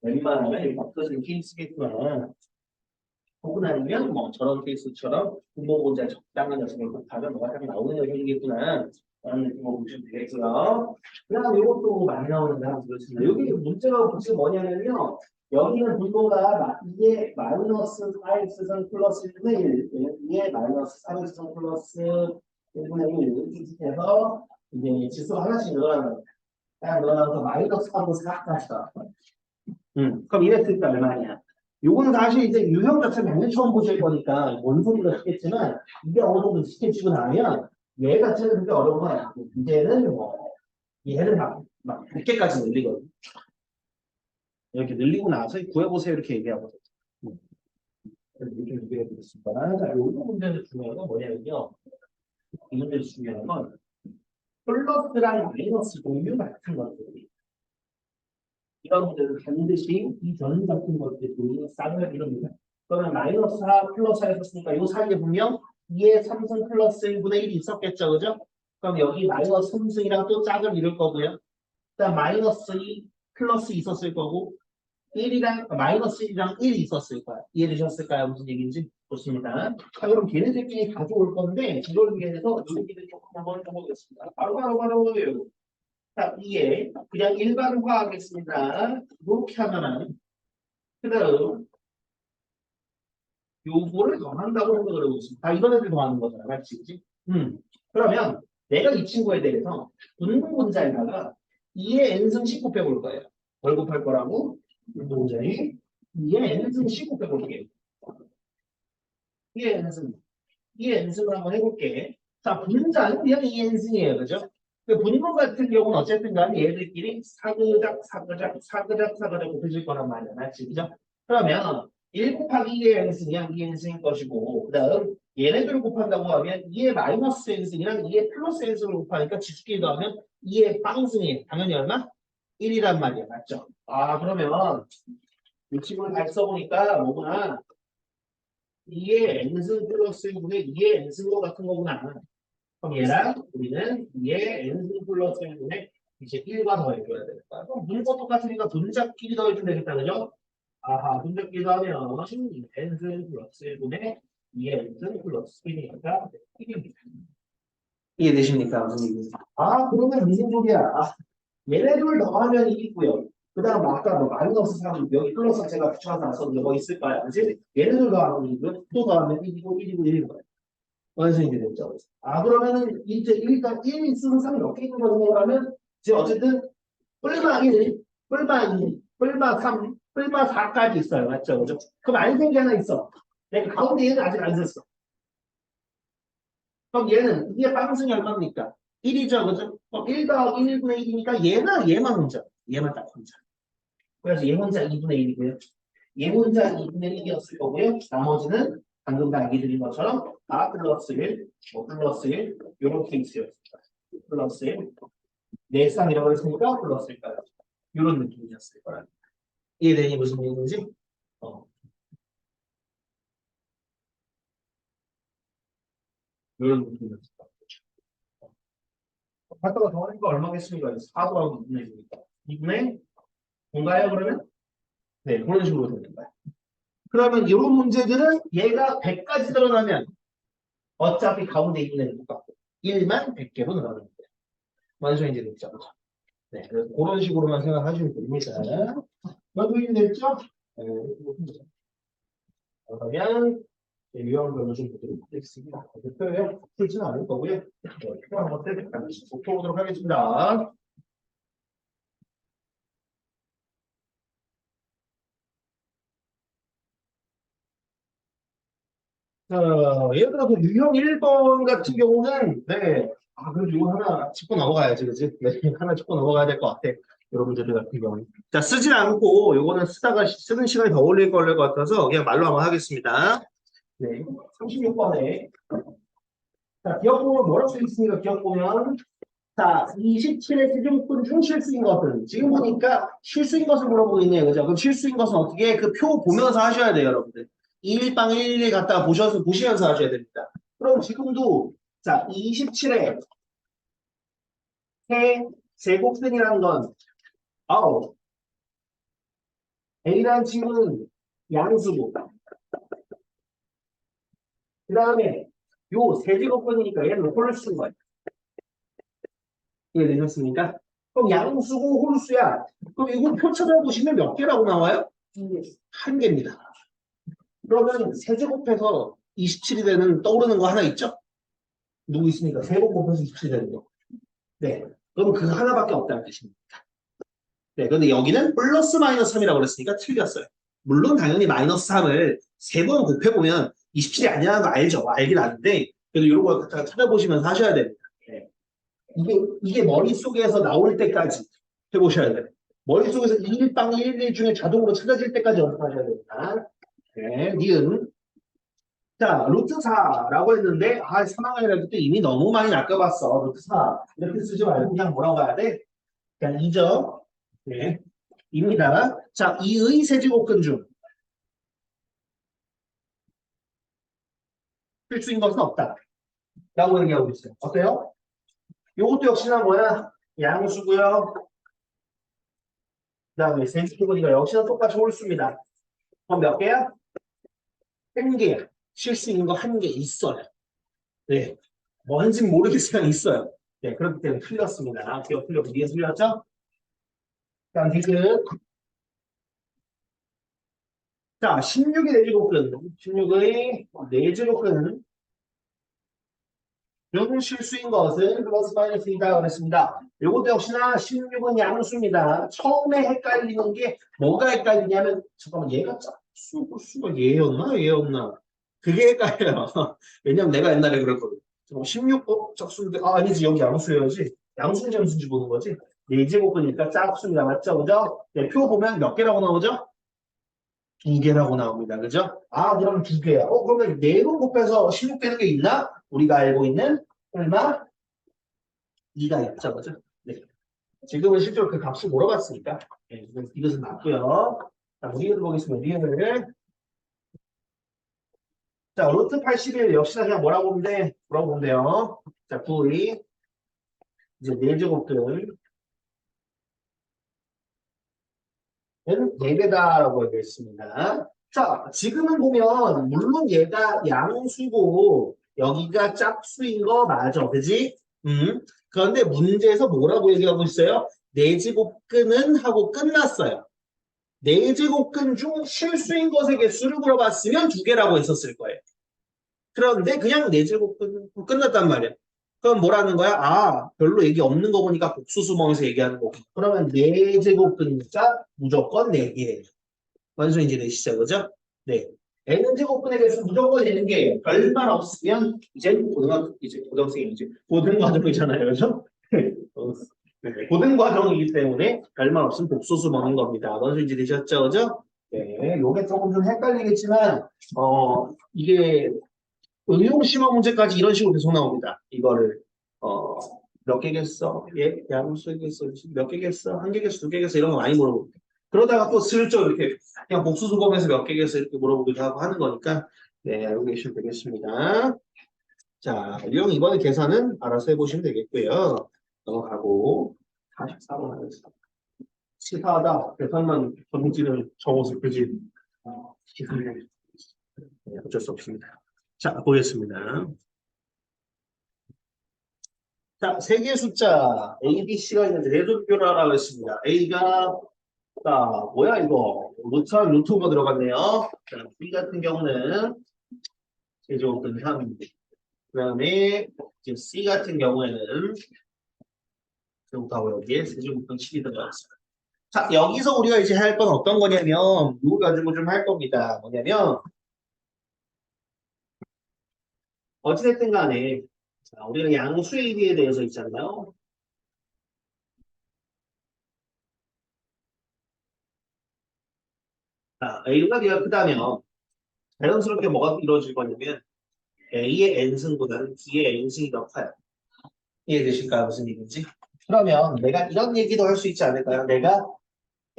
웬만하면 이렇게 없어지는 케이스겠구나. 혹은 아니면 뭐 저런 케이스처럼 분모분자 적당한 녀석을 곱하면 뭐가 딱 나오는 녀석이겠구나 라는 느낌으로 보시면 되겠고요. 그 다음 이것도 많이 나오는데 한번 보겠습니다. 여기 문제가 지금 뭐냐면요. 여기는 분모가 2의 마이너스 4x승 플러스 1분의 1 2의 마이너스 3x승 플러스 1분의 1 이렇게 해서 이제 지수가 하나씩 늘어나는 거예요. 딱 늘어나서 마이너스 3도 4까지 가. 그럼 이랬을 때 얼마냐? 요거는 사실 이제 유형 자체를 맨날 처음 보실 거니까 원소리가 쉽겠지만 이게 어느 정도 익숙해지고 나면 얘 자체는 그렇게 어려운 건 아니고 이제는 뭐 얘를 막 100개까지 늘리거든요. 이렇게 늘리고 나서 구해보세요 이렇게 얘기하거든요. 이렇게 얘기해 보겠습니다. 자, 요거 문제는 중요한 건 뭐냐면요. 이 문제에서 중요한 건 플러스랑 마이너스 공유 같은 것들이 이런 문제는 반드시 이 전 같은 것들이 쌍을 이룹니다. 그러면 마이너스 4 플러스 4 했었으니까 이 사이에 분명 2의 3승 플러스 1분의 1이 있었겠죠, 그죠? 그럼 여기 마이너스 3승이랑 또 짝을 이룰 거고요. 그다음 마이너스 2 플러스 있었을 거고 1이랑 마이너스 1이랑 1이 있었을 거야. 이해되셨을까요? 무슨 얘기인지 좋습니다. 자, 그럼 걔네들끼리 가져올 건데 이걸 위해서 이 얘기를 조금 한번 해보겠습니다. 바로 자, 이게 그냥 일반화하겠습니다. 이렇게 하면은 그다음 요거를 더한다고 생각을 하고 있습니다. 다 이런 애들 더하는 거잖아, 맞지? 그치? 그러면 내가 이 친구에 대해서 분모분자에다가 2의 n승 19 빼볼 거예요. 뭘 곱할 거라고? 분모분자에 2의 n승 19 빼볼게요. 2의 n승. 2의 n승을 한번 해볼게. 자, 분자는 그냥 2의 n승이에요, 그죠? 그 분모 같은 경우는 어쨌든 간에 얘들끼리 사그작 곱해질 거란 말이야. 맞지? 그죠? 그러면 1 곱하기 2의 n승이랑 2의 n승일 것이고 그 다음 얘네들을 곱한다고 하면 2의 마이너스 n승이랑 2의 플러스 n승을 곱하니까 지수끼리 더하면 2의 빵승이 당연히 얼마? 1이란 말이야. 맞죠? 아 그러면 이 식으로 잘 써보니까 뭐구나 2의 n승 플러스 1분의 2의 n승과 같은 거구나. 그럼 얘랑 우리는 2의 n승 플러스 1분의 이제 1과 더해줘야 되겠다. 그럼 문과 똑같으니까 분자끼리 더해주면 되겠다. 그죠? 아하, 분자끼리 더하면 n승 플러스 1분의 2의 n승 플러스 1이니까 1입니다. 이해되십니까? 무슨 얘기인지. 아, 그러면 무슨 소리야? 아, 얘네들 더하면 1이고요. 그 다음 아까 뭐 마이너스 3, 여기 플러스 제가 붙여서 나섰는데 뭐 있을까요? 그지? 얘네들 더하면 1이고요. 또 더하면 1이고 1이고 1이고 거예요. 완성이 되겠죠. 아, 그러면은 이제 일단 1 쓰는 사람이 몇 개 있는 거냐면 이제 어쨌든 뿔마 1, 뿔마 2, 뿔마 3, 뿔마 4까지 있어요. 맞죠? 그죠? 그럼 안 생긴 게 하나 있어. 내가 가운데 얘는 아직 안 썼어. 그럼 얘는 이게 빵승이 얼마입니까? 1이죠. 그죠? 그럼 1 더하기 1분의 1이니까 얘만 혼자. 얘만 딱 혼자. 그래서 얘 혼자 2분의 1이고요. 얘 혼자 2분의 1이었을 거고요. 나머지는 방금 다 얘기 드린 것처럼 다 플러스 1, 뭐 플러스 1, 요런 케이스였습니다. 플러스 1, 네 쌍이라고 했으니까 플러스 1까지. 요런 느낌이었을 거라. 이해되니 무슨 얘기인지? 요런 느낌이었을 거예요. 갖다가 더하니까 얼마겠습니까? 4더하기 2분의 1이니까. 2분의 뭔가요, 그러면? 네, 그런 식으로 되는 거야. 그러면 이런 문제들은 얘가 100까지 드러나면 어차피 가운데 있는 것 같고 1만 100개로 늘어납니다. 완성이 됐죠. 네, 그래서 그런 식으로만 생각하시면 됩니다. 완성이 됐죠? 네, 그러면 유형 변호 좀 보도록 하겠습니다. 대표요 풀지는 않을 거고요. 필요한 것들 잠시 보도록 하겠습니다. 자, 예를 들어서 유형 1번 같은 경우는 네, 아, 그래도 이거 하나 짚고 넘어가야지, 그지? 네, 하나 짚고 넘어가야 될 것 같아. 여러분들 같은 경우는. 자, 쓰진 않고, 요거는 쓰다가 쓰는 시간이 더 걸릴 것 같아서 그냥 말로 한번 하겠습니다. 네, 36번에. 자, 기억 보면 뭐라고 써 있습니까? 기억 보면. 자, 27의 세제곱근 중 실수인 것은. 지금 보니까 실수인 것을 물어보고 있네요. 그죠? 그럼 실수인 것은 어떻게? 그 표 보면서 하셔야 돼요, 여러분들. 1빵 1, 갖다가 보시면서 하셔야 됩니다. 그럼 지금도, 자, 27의 세 제곱근이라는 건, 아우, A라는 친구는 양수고, 그 다음에 요 세제곱근이니까 얘는 홀수인 거예요. 이해되셨습니까? 그럼 양수고 홀수야. 그럼 이거 표 찾아보시면 몇 개라고 나와요? 한 개입니다. 그러면 세제곱해서 27이 되는 떠오르는 거 하나 있죠? 누구 있습니까? 세곱 곱해서 27이 되는 거. 네. 그럼 그 하나밖에 없다는 뜻입니다. 네. 근데 여기는 플러스 마이너스 3이라고 그랬으니까 틀렸어요. 물론 당연히 마이너스 3을 세 번 곱해보면 27이 아니라는 거 알죠? 알긴 아는데 그래도 이런 거 갖다가 찾아보시면서 하셔야 됩니다. 네. 이게 머릿속에서 나올 때까지 해보셔야 돼요. 머릿속에서 1빵 1, 중에 자동으로 찾아질 때까지 연습하셔야 됩니다. 네, 니은. 자, 루트 4라고 했는데, 아, 3학년이라도 또 이미 너무 많이 낚여봤어. 루트 4. 이렇게 쓰지 말고 그냥 뭐라고 해야 돼? 그냥 2죠. 네. 입니다. 자, 이의 세제곱근 중 필수인 것은 없다. 라고 얘기하고 있어요. 어때요? 요것도 역시나 뭐야? 양수고요. 그 다음에 세제곱근이가 역시나 똑같이 홀수입니다. 그럼 몇 개야? 한 개야. 실수인 거 한 개 있어요. 네. 뭔진 모르겠지만 있어요. 네, 그렇기 때문에 틀렸습니다. 기억 틀렸고, 뒤에 틀렸죠? 다음 디귿. 자, 16의 내제곱근. 16의 내제곱근. 중 실수인 것은 플러스 마이너스이다 그랬습니다. 이것도 역시나 16은 양수입니다. 처음에 헷갈리는 게 뭐가 헷갈리냐면 잠깐만 얘가 수가 얘였나? 그게 헷갈려요. 왜냐면 내가 옛날에 그랬거든. 16 짝수인데 아니지 여기 양수여야지. 양수인지 함수인지 보는 거지. 내제곱근이니까 짝수입니다. 맞죠? 그죠? 네, 표 보면 몇 개라고 나오죠? 두 개라고 나옵니다. 그죠? 아, 그럼 두 개야. 그러면 4번 곱해서 16 되는 게 있나? 우리가 알고 있는 얼마? 2가 있죠. 그죠? 네. 지금은 실제로 그 값을 물어봤으니까. 네, 이것은 맞고요. 자, 리을을 보겠습니다. 리을을. 자, 루트 81 역시나 그냥 뭐라고 보면 돼? 뭐라고 보면 돼요? 자, 9이 이제 4제곱들 얘는 4배다라고 얘기했습니다. 자, 지금은 보면 물론 얘가 양수고 여기가 짝수인 거 맞아. 그지? 그런데 문제에서 뭐라고 얘기하고 있어요? 4제곱근은 하고 끝났어요. 4제곱근 중 실수인 것의 개수를 물어봤으면 2개라고 했었을 거예요. 그런데 그냥 4제곱근 끝났단 말이야. 그럼 뭐라는 거야? 아, 별로 얘기 없는 거 보니까 복수수멍에서 얘기하는 거고. 그러면 4제곱근이니까 무조건 4개. 완전 이제 내시죠, 그죠? 네. n은 제곱근에 대해서 무조건 되는 게 별말 없으면 이제 고등학생이 이제 고등과정이잖아요, 그죠? 네. 고등과정이기 때문에 별말 없으면 복소수 먹는 겁니다. 완전 이제 되셨죠, 그죠? 네. 요게 조금 좀 헷갈리겠지만 이게 응용 심화 문제까지 이런 식으로 계속 나옵니다. 이거를 몇 개겠어? 예, 양수겠어? 몇 개겠어? 한 개겠어? 두 개겠어? 이런 거 많이 물어봅니다. 그러다가 또 슬쩍 이렇게 그냥 복수수범에서 몇 개겠어? 이렇게 물어보기도 하고 하는 거니까 네, 알고 계시면 되겠습니다. 자, 유형 이번에 계산은 알아서 해보시면 되겠고요. 넘어가고 44번 하겠습니다. 치사하다. 계산만 전지를 적어서 그지. 네, 어쩔 수 없습니다. 자, 보겠습니다. 자, 세 개의 숫자 A, B, C가 있는데 대조비교를 하라고 했습니다. A가 뭐야 이거 루트와 루트가 들어갔네요. 자, B 같은 경우는 제곱근 3. 그다음에 이제 C 같은 경우에는 제곱하고 여기에 세제곱근 10이 들어갔습니다. 자, 여기서 우리가 이제 할 건 어떤 거냐면 이거 가지고 좀 할 겁니다. 뭐냐면 어찌됐든 간에 자, 우리가 양수의 일에 대해서 있잖아요. 자, A가 B가 크다면 자연스럽게 뭐가 이루어질 거냐면 A의 n승보다는 B의 n승이 더 커요. 이해되실까요? 무슨 얘기인지? 그러면 내가 이런 얘기도 할 수 있지 않을까요? 내가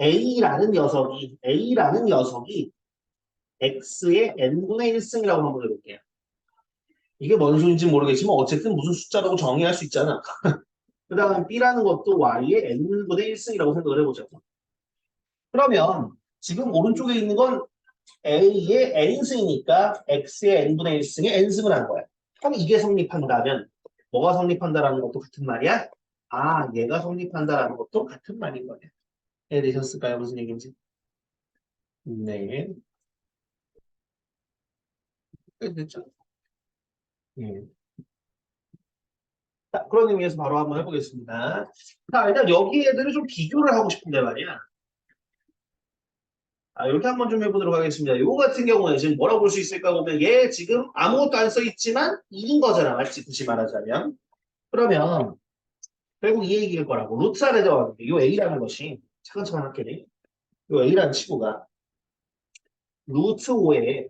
A라는 녀석이 X의 n분의 1승이라고 한번 해볼게요. 이게 뭔 소리인지 모르겠지만 어쨌든 무슨 숫자라고 정의할 수 있잖아. 그 다음에 B라는 것도 Y의 n분의 1승이라고 생각을 해보자. 그러면 지금 오른쪽에 있는 건 A의 n승이니까 X의 n분의 1승에 n승을 한 거야. 그럼 이게 성립한다면 뭐가 성립한다라는 것도 같은 말이야? 아, 얘가 성립한다라는 것도 같은 말인 거네. 이해되셨을까요? 무슨 얘기인지? 네. 됐죠? 예. 자, 그런 의미에서 바로 한번 해보겠습니다. 자, 일단 여기 애들을 좀 비교를 하고 싶은데 말이야. 이렇게 한번 좀 해보도록 하겠습니다. 요거 같은 경우에 지금 뭐라고 볼 수 있을까 보면 얘 지금 아무것도 안 써 있지만 2인 거잖아. 맞지? 굳이 말하자면. 그러면 결국 이 얘기일 거라고. 루트 안에 들어가는데 요 A라는 것이 차근차근 할게 돼. 요 A라는 친구가 루트 5의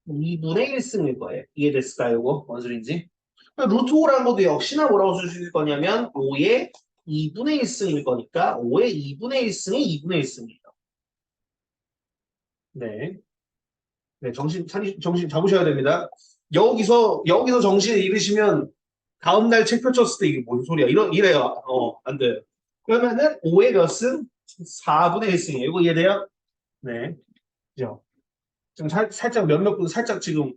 2분의 1승일 거예요. 이해됐을까요? 이거 뭔 소리인지? 루트 5라는 것도 역시나 뭐라고 쓸 수 있을 거냐면 5의 2분의 1승일 거니까 5의 2분의 1승이 2분의 1승이에요. 네. 네, 정신 잡으셔야 됩니다. 여기서 정신을 잃으시면 다음날 책 펼쳤을 때 이게 뭔 소리야? 이래요. 안 돼요. 그러면은 5의 몇 승? 4분의 1승이에요. 이거 이해돼요? 네. 그죠? 지금 살짝 몇몇 분 살짝 지금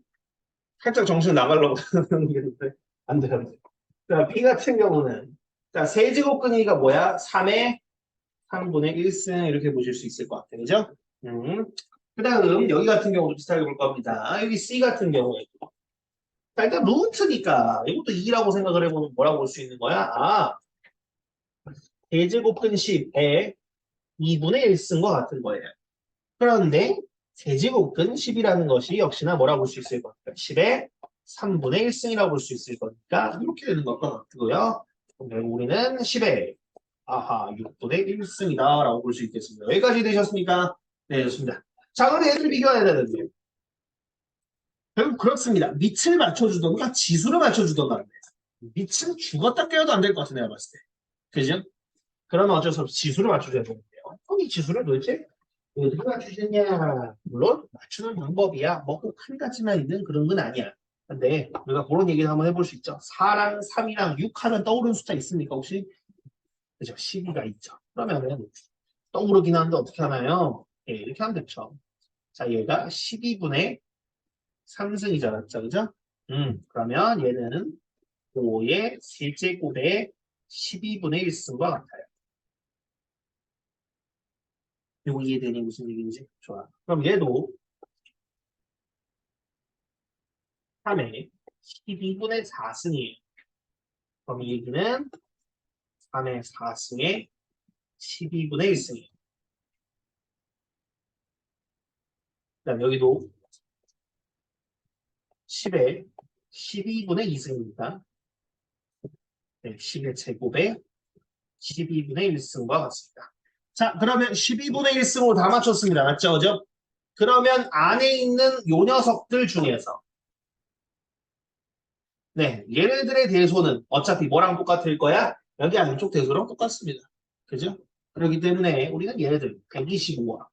살짝 정신 나가려고 하는 게 있는데 안 돼요. 자, B 같은 경우는 자, 세제곱근이가 뭐야? 3의 3분의 1승 이렇게 보실 수 있을 것 같아요. 그죠? 그 다음 여기 같은 경우도 비슷하게 볼 겁니다. 여기 C 같은 경우에 자, 일단 루트니까 이것도 2라고 생각을 해보면 뭐라고 볼 수 있는 거야? 아, 세제곱근 10에 2분의 1승과 같은 거예요. 그런데 세제곱근 10이라는 것이 역시나 뭐라고 볼 수 있을 겁니까? 10의 3분의 1승이라고 볼 수 있을 거니까 이렇게 되는 것과 같고요. 그럼 우리는 10의 6분의 1승이다 라고 볼 수 있겠습니다. 여기까지 되셨습니까? 네, 좋습니다. 자, 그럼 얘들 비교해야 되는데. 결국 그렇습니다. 밑을 맞춰주던가 지수를 맞춰주던가. 밑은 죽었다 깨어도 안 될 것 같아, 내가 봤을 때. 그죠? 그러면 어쩔 수 없이 지수를 맞춰줘야 되는데요. 그럼 이 지수를 도대체 어떻게 맞추느냐? 물론 맞추는 방법이야. 뭐 꼭 한 가지만 있는 그런 건 아니야. 근데 우리가 그런 얘기를 한번 해볼 수 있죠. 4랑 3이랑 6 하면 떠오르는 숫자 있습니까? 혹시? 그죠? 12가 있죠. 그러면은 떠오르긴 하는데 어떻게 하나요? 예, 이렇게 하면 되죠. 자, 얘가 12분의 3승이잖아. 그죠? 그러면 얘는 5의 세제곱의 12분의 1승과 같아요. 요거 이해되니 무슨 얘기인지? 좋아. 그럼 얘도 3의 12분의 4승이에요. 그럼 이 얘기는 3의 4승의 12분의 1승이에요. 그다음 여기도 10의 12분의 2승입니다. 네, 10의 제곱에 12분의 1승과 같습니다. 자, 그러면 12분의 1승으로 다 맞췄습니다. 맞죠? 그죠? 그러면 안에 있는 요 녀석들 중에서 네, 얘네들의 대소는 어차피 뭐랑 똑같을 거야? 여기 안쪽 대소랑 똑같습니다. 그죠? 그렇기 때문에 우리는 얘네들 125와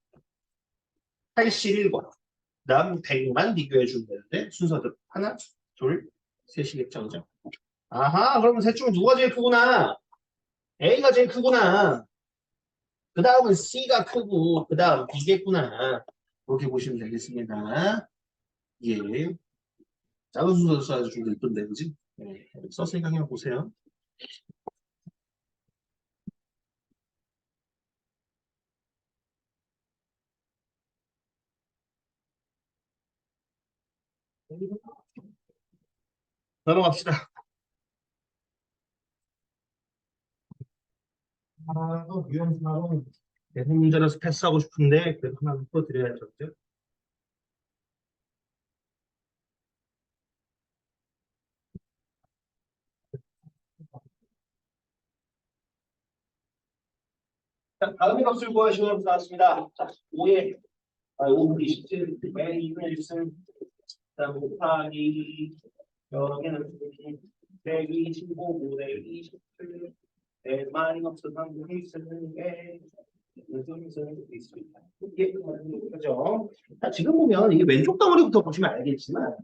81과 그다음 100만 비교해 주면 되는데 순서대로 하나, 둘, 셋이겠죠, 그죠? 아하, 그러면 셋 중에 누가 제일 크구나? A가 제일 크구나. 그 다음은 C가 크고 그 다음 B겠구나. 그렇게 보시면 되겠습니다. 예. 작은 순서로 써야지 좀 더 이쁜데, 그지? 네. 썼으니까 그냥 보세요. 넘어갑시다. 아, 유형사항은 대세 문제라서 패스하고 싶은데 그래도 하나 풀어드려야죠. 그죠? 자, 다음의 값을 구하시면 나왔습니다. 자, 5에 5분의 27, 에 2분의 1승, 그다음 곱하기 여기는 125분의 27, 에 마이너스 3분의 1승에 무슨 있습니다. 이게 그죠? 자, 지금 보면 이게 왼쪽 덩어리부터 보시면 알겠지만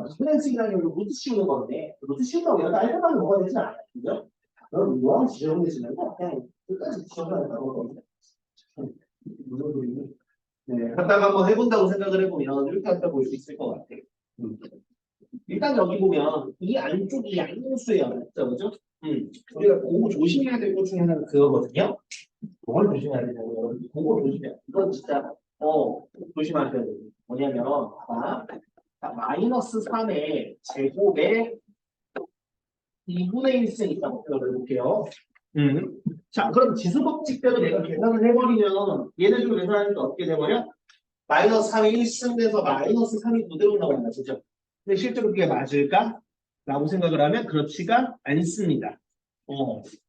스트레스라는 걸 루트 씌우는 건데 루트 씌운다고 해서 알파벳을 먹어야 되지 않아요. 그죠? 그럼 이왕 지정되시면 그냥 끝까지 지정하는 겁니다. 무슨 소리니? 네, 갖다가 한번 해본다고 생각을 해보면 이렇게 한다 볼 수 있을 것 같아요. 음. 일단 여기 보면 이 안쪽이 양수예요. 맞죠? 그죠? 우리가 그거 조심해야 될 것 중에 하나는 그거거든요. 그걸 조심해야 되냐고요. 그거 조심해야 돼. 이건 진짜 조심하셔야 돼요. 뭐냐면 자, 마이너스 3의 제곱에 2분의 1승 있다고 생각을 해볼게요. 자, 그럼 지수법칙대로 내가 계산을 해버리면 얘네들로 계산하니까 어떻게 돼버려? 마이너스 3이 1승 돼서 마이너스 3이 그대로 나온다. 그죠? 근데 실제로 그게 맞을까? 라고 생각을 하면 그렇지가 않습니다.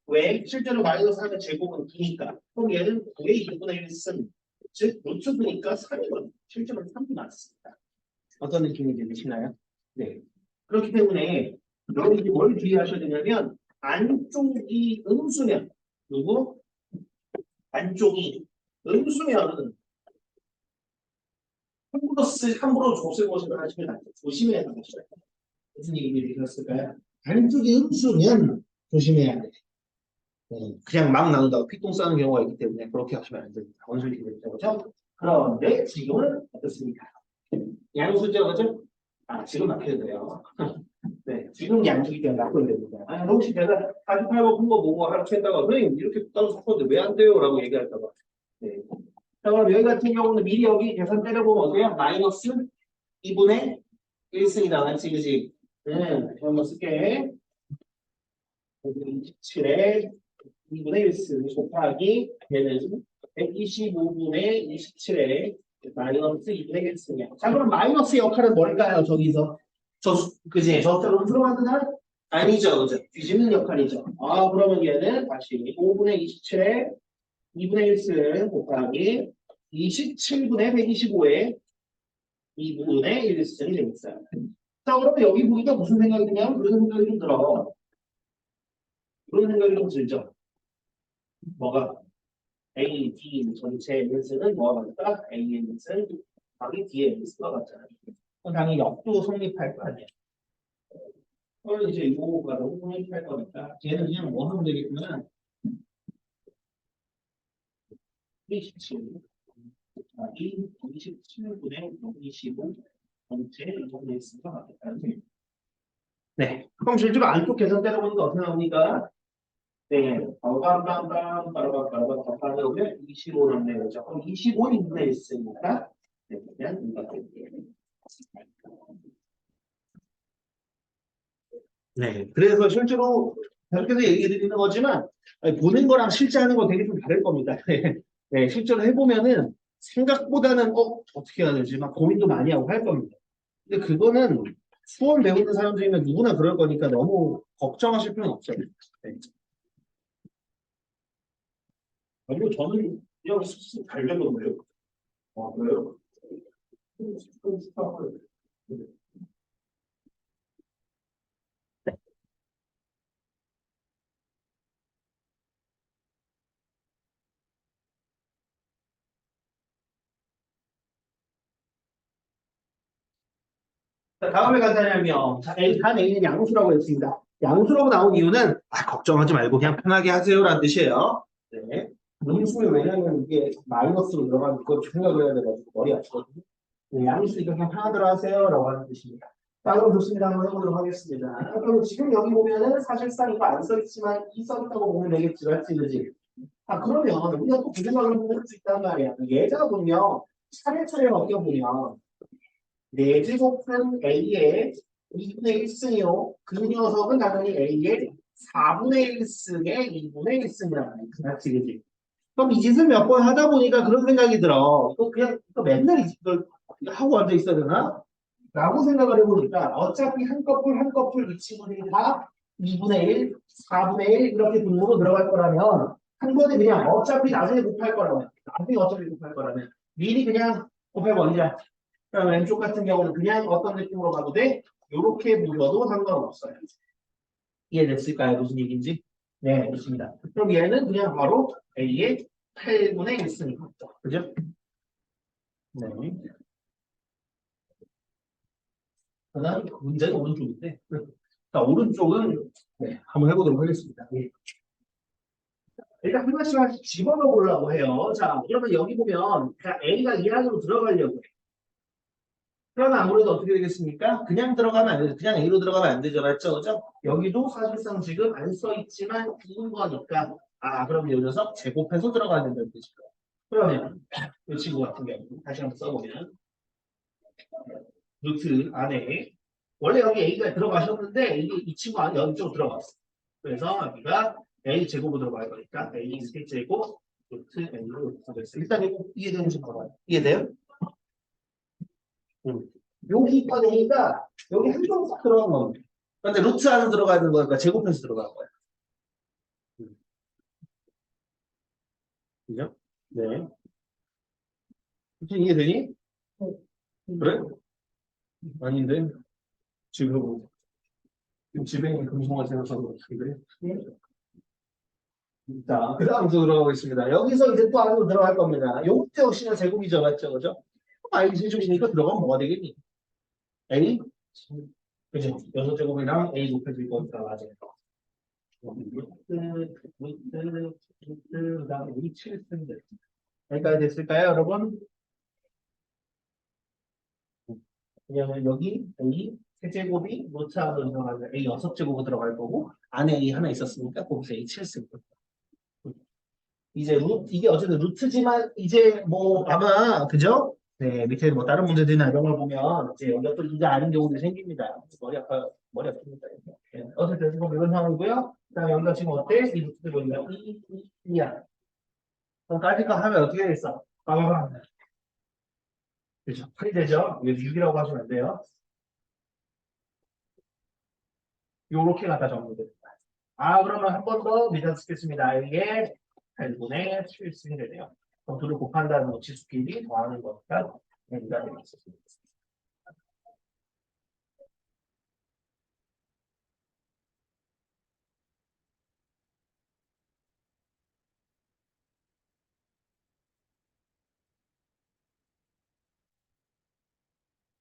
왜? 실제로 마이너스 3의 제곱은 9니까. 그럼 얘는 9의 2분의 1승. 즉, 루트 9니까 3이거든요. 실제로 3이 맞습니다. 어떤 느낌이 들으시나요? 네. 그렇기 때문에 여러분들이 뭘 주의하셔야 되냐면 안쪽이 음수면 그리고 안쪽이 음수면은 함부로 좁을 것을 하시면 안 돼요. 조심해야 하셔야 돼요. 무슨 얘기를 들었을까요? 안쪽이 음수면 조심해야 돼. 그냥 막 나눈다고 피똥 싸는 경우가 있기 때문에 그렇게 하시면 안 됩니다. 원소리 되겠죠, 그렇죠? 그런데 지금은 어떻습니까? 양수죠, 그죠? 지금 막혀야 돼요. 네, 지금 양쪽이 그냥 바꿔야 됩니다. 혹시 제가 48번 큰거 보고 하라고 했다가 선생님 이렇게 따로 섞었는데 왜 안 돼요? 라고 얘기할까봐. 네. 자, 그럼 여기 같은 경우는 미리 여기 계산 때려보면 어때요? 마이너스 2분의 1승이 나왔지, 그지? 한번 쓸게. 27에 2분의 1승 곱하기 얘는 125분의 27에 마이너스 2분의 1승이야. 자, 그럼 마이너스 역할은 뭘까요? 저기서. 그지? 저쪽으로 들어만드나? 아니죠, 그죠? 뒤집는 역할이죠. 그러면 얘는 다시 5분의 27에 2분의 1승 곱하기 27분의 125에 2분의 1승이 되겠어요. 자, 그러면 여기 보니까 무슨 생각이 드냐면 그런 생각이 좀 들어. 그런 생각이 좀 들죠. 뭐가? A, D 전체 x는 뭐가 같다? A의 x는 답이 D의 x가 같잖아요. 그럼 당연히 역도 성립할 거 아니야. 그럼 이제 이거가 너무 성립할 거니까 얘는 그냥 뭐 하면 되겠구나. 27. 이 27분의 25 전체 이분의 x가 같다. 네. 그럼 실제로 안쪽 계산 때려보니까 어떻게 나옵니까? 네. 빠밤빰빰 빠라밤 곱하면 25 남네요. 자, 그럼 25인분의 x니까 네, 그냥 이거 할게요. 네. 그래서 실제로 계속해서 얘기 드리는 거지만 아니, 보는 거랑 실제 하는 거 되게 좀 다를 겁니다. 네. 네, 실제로 해보면은 생각보다는 어떻게 해야 되지? 막 고민도 많이 하고 할 겁니다. 근데 그거는 수험 배우는 사람들이면 누구나 그럴 거니까 너무 걱정하실 필요는 없어요. 네. 그리고 저는 그냥 쑥쑥 달려는 거예요. 그래요? 자, 다음에 간단하면 자, 단 A는 양수라고 했습니다. 양수라고 나온 이유는 걱정하지 말고 그냥 편하게 하세요라는 뜻이에요. 네. 음수는 왜냐면 이게 마이너스로 들어가는 걸 생각을 해야 돼가지고 머리 아프거든요. 네, 양수니까 그냥 편하대로 하세요라고 하는 뜻입니다. 자, 그럼 좋습니다. 한번 해보도록 하겠습니다. 그럼 지금 여기 보면은 사실상 이거 안 써있지만 이 써있다고 보면 되겠지, 맞지, 그지? 그러면 우리가 또 그 생각을 해볼 수 있단 말이야. 예자분요, 차례차례 어겨보면 4제곱은 A의 2분의 1승이요. 그 녀석은 당연히 A의 4분의 1승의 2분의 1승이란 말이야. 맞지, 그지? 그럼 이 짓을 몇 번 하다 보니까 그런 생각이 들어. 이거 그냥 이거 맨날 이걸 하고 앉아 있어야 되나? 라고 생각을 해보니까 어차피 한꺼풀 이 친구들이 다 2분의 1, 4분의 1 이렇게 분모로 들어갈 거라면 한 번에 그냥 어차피 나중에 곱할 거라면 나중에 어차피 곱할 거라면 미리 그냥 곱해버리자. 그럼 왼쪽 같은 경우는 그냥 어떤 느낌으로 가도 돼? 이렇게 물어도 상관없어요. 이해됐을까요? 무슨 얘기인지? 네, 좋습니다. 그럼 얘는 그냥 바로 A의 8분의 1승이죠. 그죠? 네. 그다음 문제는 오른쪽인데. 자, 오른쪽은 네, 한번 해보도록 하겠습니다. 예. 일단 하나씩 집어넣어 보려고 해요. 자, 그러면 여기 보면 그냥 A가 이 안으로 들어가려고 해. 그러면 아무래도 어떻게 되겠습니까? 그냥 들어가면 안 되죠. 그냥 A로 들어가면 안 되죠. 맞죠? 그죠? 여기도 사실상 지금 안 써있지만 이은 거니까 그럼 이 녀석 제곱해서 들어가야 된다는 뜻이죠. 그러면 이 친구 같은 경우 다시 한번 써보면 루트 안에 원래 여기 A가 들어가셨는데 이게 이 친구 안에 여기 쪽 들어갔어. 그래서 여기가 A 제곱으로 들어갈 거니까 A 세제곱 루트 A로 되겠어. 일단 이거 이해되는지 봐봐요. 이해돼요? 여기까지 A가 여기 한쪽으로 싹 들어간 겁니다. 그런데 루트 안으로 들어가는 거니까 제곱해서 들어간 거야. 그죠? 네. 무슨 이해되니? 그래? 아닌데 지금 집에 있는 금속을 생각하는 것 같은데. 자, 그 다음 들어가겠습니다. 여기서 이제 또 안으로 들어갈 겁니다. 요것도 역시나 제곱이죠, 맞죠? 그죠? I 세제곱이니까 들어가면 뭐가 되겠니? A? 그죠? 6제곱이랑 A 곱해질 거니까 맞아요. 그 다음에 이 7승들. 여기까지 됐을까요, 여러분? 왜냐면 여기 A 세제곱이 노트 안으로 들어가면 A 6제곱으로 들어갈 거고 안에 A 하나 있었으니까 거기서 A 7승. 이제 이게 어쨌든 루트지만 이제 뭐 아마 그죠? 네, 밑에 뭐 다른 문제들이나 이런 걸 보면 이제 여기가 또 이게 아닌 경우도 생깁니다. 머리 아픕니다. 네, 어쨌든 지금 이런 상황이고요. 그다음에 여기가 지금 어때? 이 루트들 보니까 이야. 그럼 까짓거 하면 어떻게 되겠어? 빠바밤. 그렇죠. 팔이 되죠? 이게 6이라고 하시면 안 돼요. 요렇게 갖다 적으면 그러면 한 번 더 미장 쓰겠습니다. 이게 8분의 7승이 되네요. 둘을 곱한다는 거 지수끼리 더하는 거니까 N가 되겠습니다.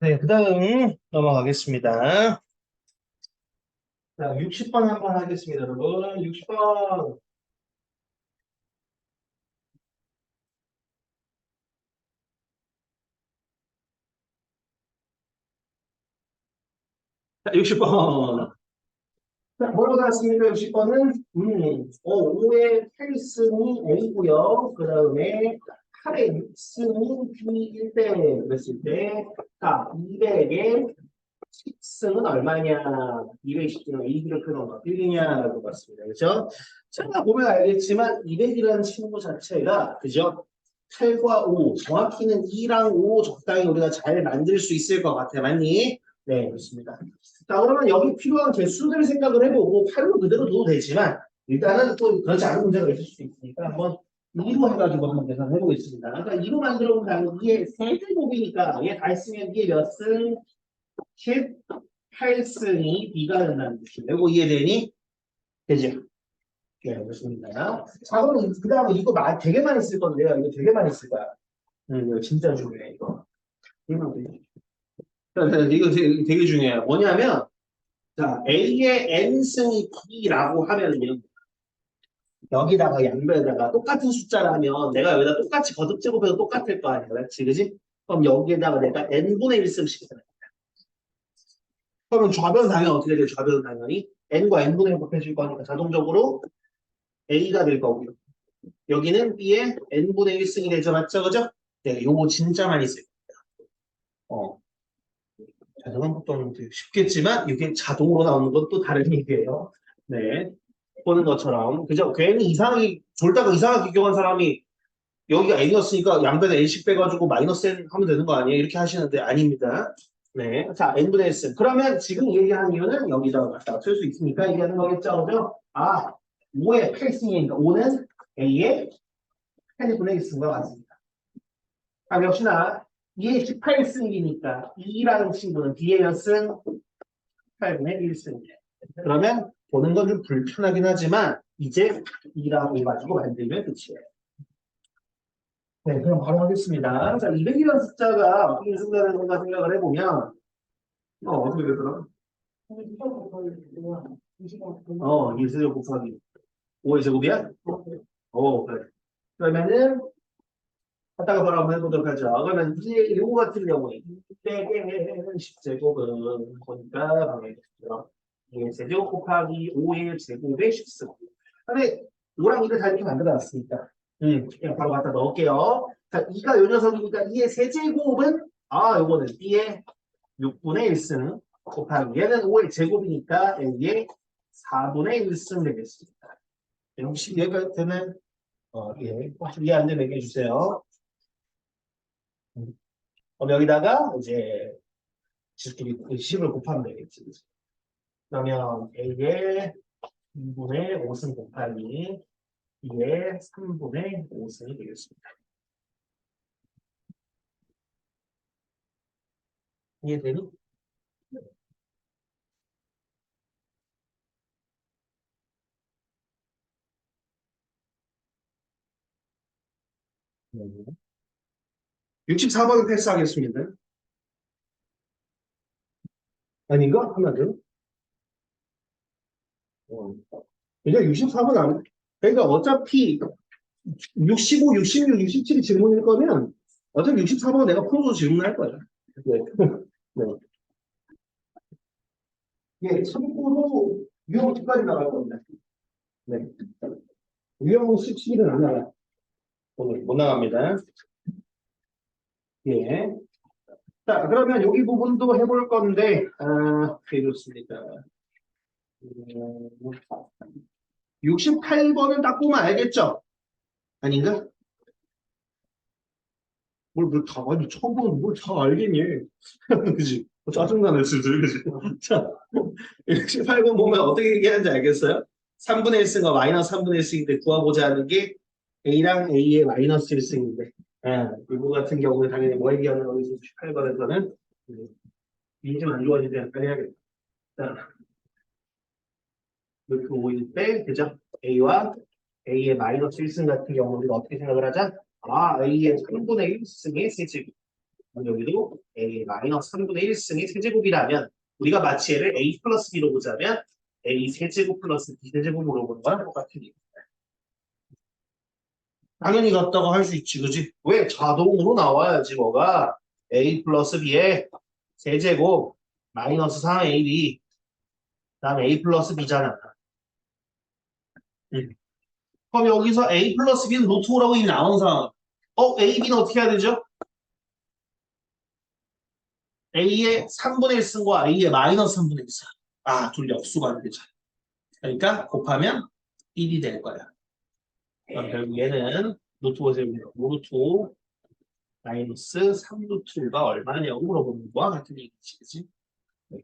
네, 그 다음 넘어가겠습니다. 자, 60번 한번 하겠습니다, 여러분. 60번. 자, 60번. 자, 뭐라고 나왔습니까? 60번은 5의 8승이 A고요. 그 다음에 8의 6승이 B일 때 그랬을 때, 자, 200의 10승은 얼마냐? 210승은 A를 그런 거 빌리냐라고 봤습니다. 그죠? 자, 보면 알겠지만 200이라는 친구 자체가 그죠? 8과 5, 정확히는 2랑 5 적당히 우리가 잘 만들 수 있을 것 같아. 맞니? 네, 그렇습니다. 자, 그러면 여기 필요한 개수들 생각을 해보고 8로 그대로 둬도 되지만 일단은 또 그렇지 않은 문제가 있을 수 있으니까 한번 2로 해가지고 한번 계산해 보겠습니다. 그러니까 2로 만들어 보면 2의 세제곱이니까 얘 다 있으면 이게 몇 승? 18승이 B가 된다는 뜻이에요. 이거 이해되니? 되죠? 네, 그렇습니다. 자, 그럼 그 다음에 이거 되게 많이 쓸 건데요. 이거 되게 많이 쓸 거야. 이거 진짜 중요해, 이거. 이거 되게 중요해요. 뭐냐면, 자, A의 N승이 B라고 하면요. 여기다가 양변에다가 똑같은 숫자라면 내가 여기다 똑같이 거듭제곱해도 똑같을 거 아니야. 그렇지, 그지? 그럼 여기에다가 내가 N분의 1승씩 해. 그러면 좌변 당연히 어떻게 돼요? 좌변 당연히 N과 N분의 1 곱해줄 거니까 자동적으로 A가 될 거고요. 여기는 B의 N분의 1승이 되죠. 맞죠? 그죠? 네, 요거 진짜 많이 쓸 겁니다. 자동한 것도 쉽겠지만 이게 자동으로 나오는 건 또 다른 얘기예요. 네. 보는 것처럼 그죠? 괜히 이상하게 졸다가 이상하게 기억한 사람이 여기가 N이었으니까 양변에 N씩 빼가지고 마이너스 N 하면 되는 거 아니에요? 이렇게 하시는데 아닙니다. 네. 자, N분의 S. 그러면 지금 얘기하는 이유는 여기다가 갖다가 쓸 수 있으니까 얘기하는 거겠죠? 그죠? 아, 5의 8승이니까 5는 A의 8분의 1승과 같습니다. 아, 역시나 2의 18승이니까 2라는 친구는 B의 몇 승? 8분의 1승이에요. 그러면 보는 건 좀 불편하긴 하지만 이제 2라고 가지고 만들면 끝이에요. 네, 그럼 바로 하겠습니다. 자, 200이라는 숫자가 어떻게 생각하는 건가 생각을 해보면 어떻게 되더라? 2세제곱 곱하기 5의 제곱이야? 그래. 그러면은 갖다가 바로 한번 해보도록 하죠. 그러면 이제 요거 같은 경우에 200의 10제곱은 보니까 방해겠죠. 2의 세제곱 곱하기 5의 제곱의 10승. 근데 5랑 2를 다 이렇게 만들어놨으니까 그냥 바로 갖다 넣을게요. 자, 2가 요 녀석이니까 2의 세제곱은 요거는 B의 6분의 1승 곱하기 얘는 5의 제곱이니까 A의 4분의 1승 되겠습니다. 혹시 이해가 되나요? 예. 혹시 이해 안 되면 얘기해 주세요. 그럼 여기다가 이제 지수끼리 10을 곱하면 되겠지. 그러면 A의 2분의 5승 곱하기 B의 3분의 5승이 되겠습니다. 이해되니? 네. 64번은 패스하겠습니다. 아닌가? 하나 더. 이제 64번 안, 그러니까 어차피 65, 66, 67이 질문일 거면 어차피 64번은 내가 풀어서 질문할 거야. 네. 네. 예, 참고로 유형 10까지 나갈 겁니다. 네. 유형 17은 안 나가. 오늘 못 나갑니다. 예. 자, 그러면 여기 부분도 해볼 건데, 좋습니다. 68번은 딱 보면 알겠죠? 아닌가? 다, 아니, 처음 보는 뭘 다 알겠니? 그지? 짜증나네, 슬슬, 그지? 자, 68번 보면 어떻게 얘기하는지 알겠어요? 3분의 1승과 마이너스 3분의 1승인데 구하고자 하는 게 A랑 A의 마이너스 1승인데 이거 같은 경우에 당연히 뭐 얘기하는 거에서 18번에서는 이 좀 안 좋아지지 않게 해야겠다. 자, 루트 5일 때 그죠? A와 A의 마이너스 1승 같은 경우는 우리가 어떻게 생각을 하자? 아, A의 3분의 1승의 세제곱. 여기도 A 마이너스 3분의 1승의 세제곱이라면 우리가 마치 얘를 A 플러스 B로 보자면 A 세제곱 플러스 B 세제곱으로 보는 거랑 똑같은 얘기. 당연히 같다고 할 수 있지, 그지? 왜? 자동으로 나와야지, 뭐가. A 플러스 B의 세제곱 마이너스 3AB 다음에 A 플러스 B잖아. 그럼 여기서 A 플러스 B는 루트 5라고 이미 나온 상황. A, B는 어떻게 해야 되죠? A의 3분의 1승과 A의 마이너스 3분의 1승. 아, 둘 역수가 안 되죠. 그러니까 곱하면 1이 될 거야. 그럼 결국 얘는 루트 5에서 루트 5 마이너스 3루트 5가 얼마냐고 물어보는 거와 같은 얘기지. 그치? 네.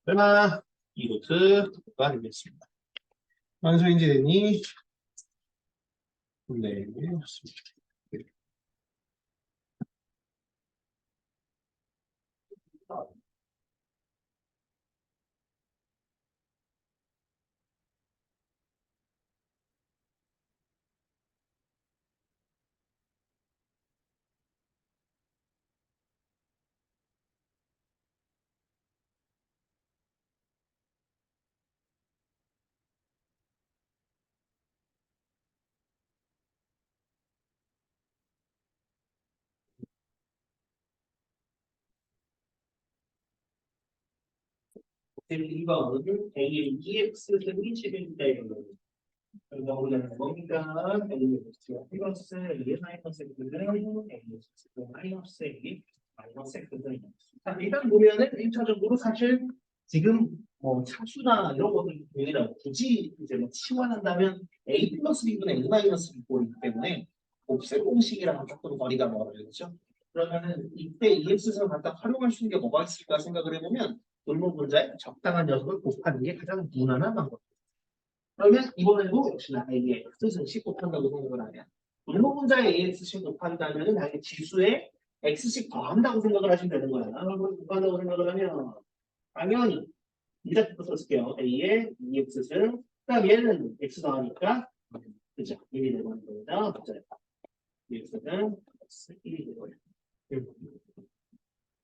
얼마? 2루트가 되겠습니다. 완소인지 되니? 네, 좋습니다. 이번은 A의 EX는 21대 그래서 우리는 뭡니까? A의 플러스 A 마이너스 X는 A 마이너스 A 마이너스 X는 자, 일단 보면은 1차적으로 사실 지금 뭐 차수나 이런 것들 아니라 굳이 이제 뭐 치환한다면 A 플러스 B분의 A 마이너스 B꼴이기 때문에 곱셈 공식이랑 조금 거리가 멀어요. 그렇죠? 그러면은 이때 EX선을 갖다 활용할 수 있는 게 뭐가 있을까 생각을 해보면 분모 분자에 적당한 녀석을 곱하는 게 가장 무난한 방법. 그러면 이번에도 역시나 A의 X승씩 곱한다고 생각을 하면 분모 분자에 AX씩 곱한다면 당연히 지수에 X씩 더한다고 생각을 하시면 되는 거야. 그걸 곱한다고 생각을 하면 당연히 이자부터 쓸게요. A의 2X승 그다음 얘는 X 더하니까 그죠? 1이 되는 거죠. 맞아요. 2X는 X1이 되고요.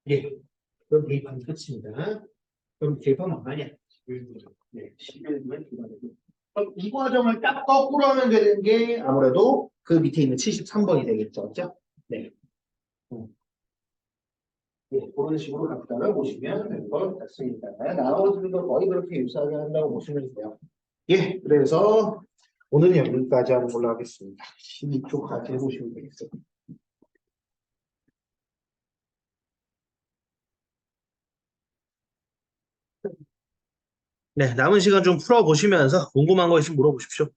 예. 그럼 대입하면 끝입니다. 그럼 대입하면 얼마냐? 네, 11분의 2가 되고. 그럼 이 과정을 딱 거꾸로 하면 되는 게 아무래도 그 밑에 있는 73번이 되겠죠. 그죠? 네. 네, 그런 식으로 갖다가 보시면 될 것 같습니다. 나머지도 거의 그렇게 유사하게 한다고 보시면 돼요. 예, 그래서 오늘은 여기까지 하는 걸로 하겠습니다. 12초까지 해보시면 되겠어요. 네, 남은 시간 좀 풀어보시면서 궁금한 거 있으면 물어보십시오.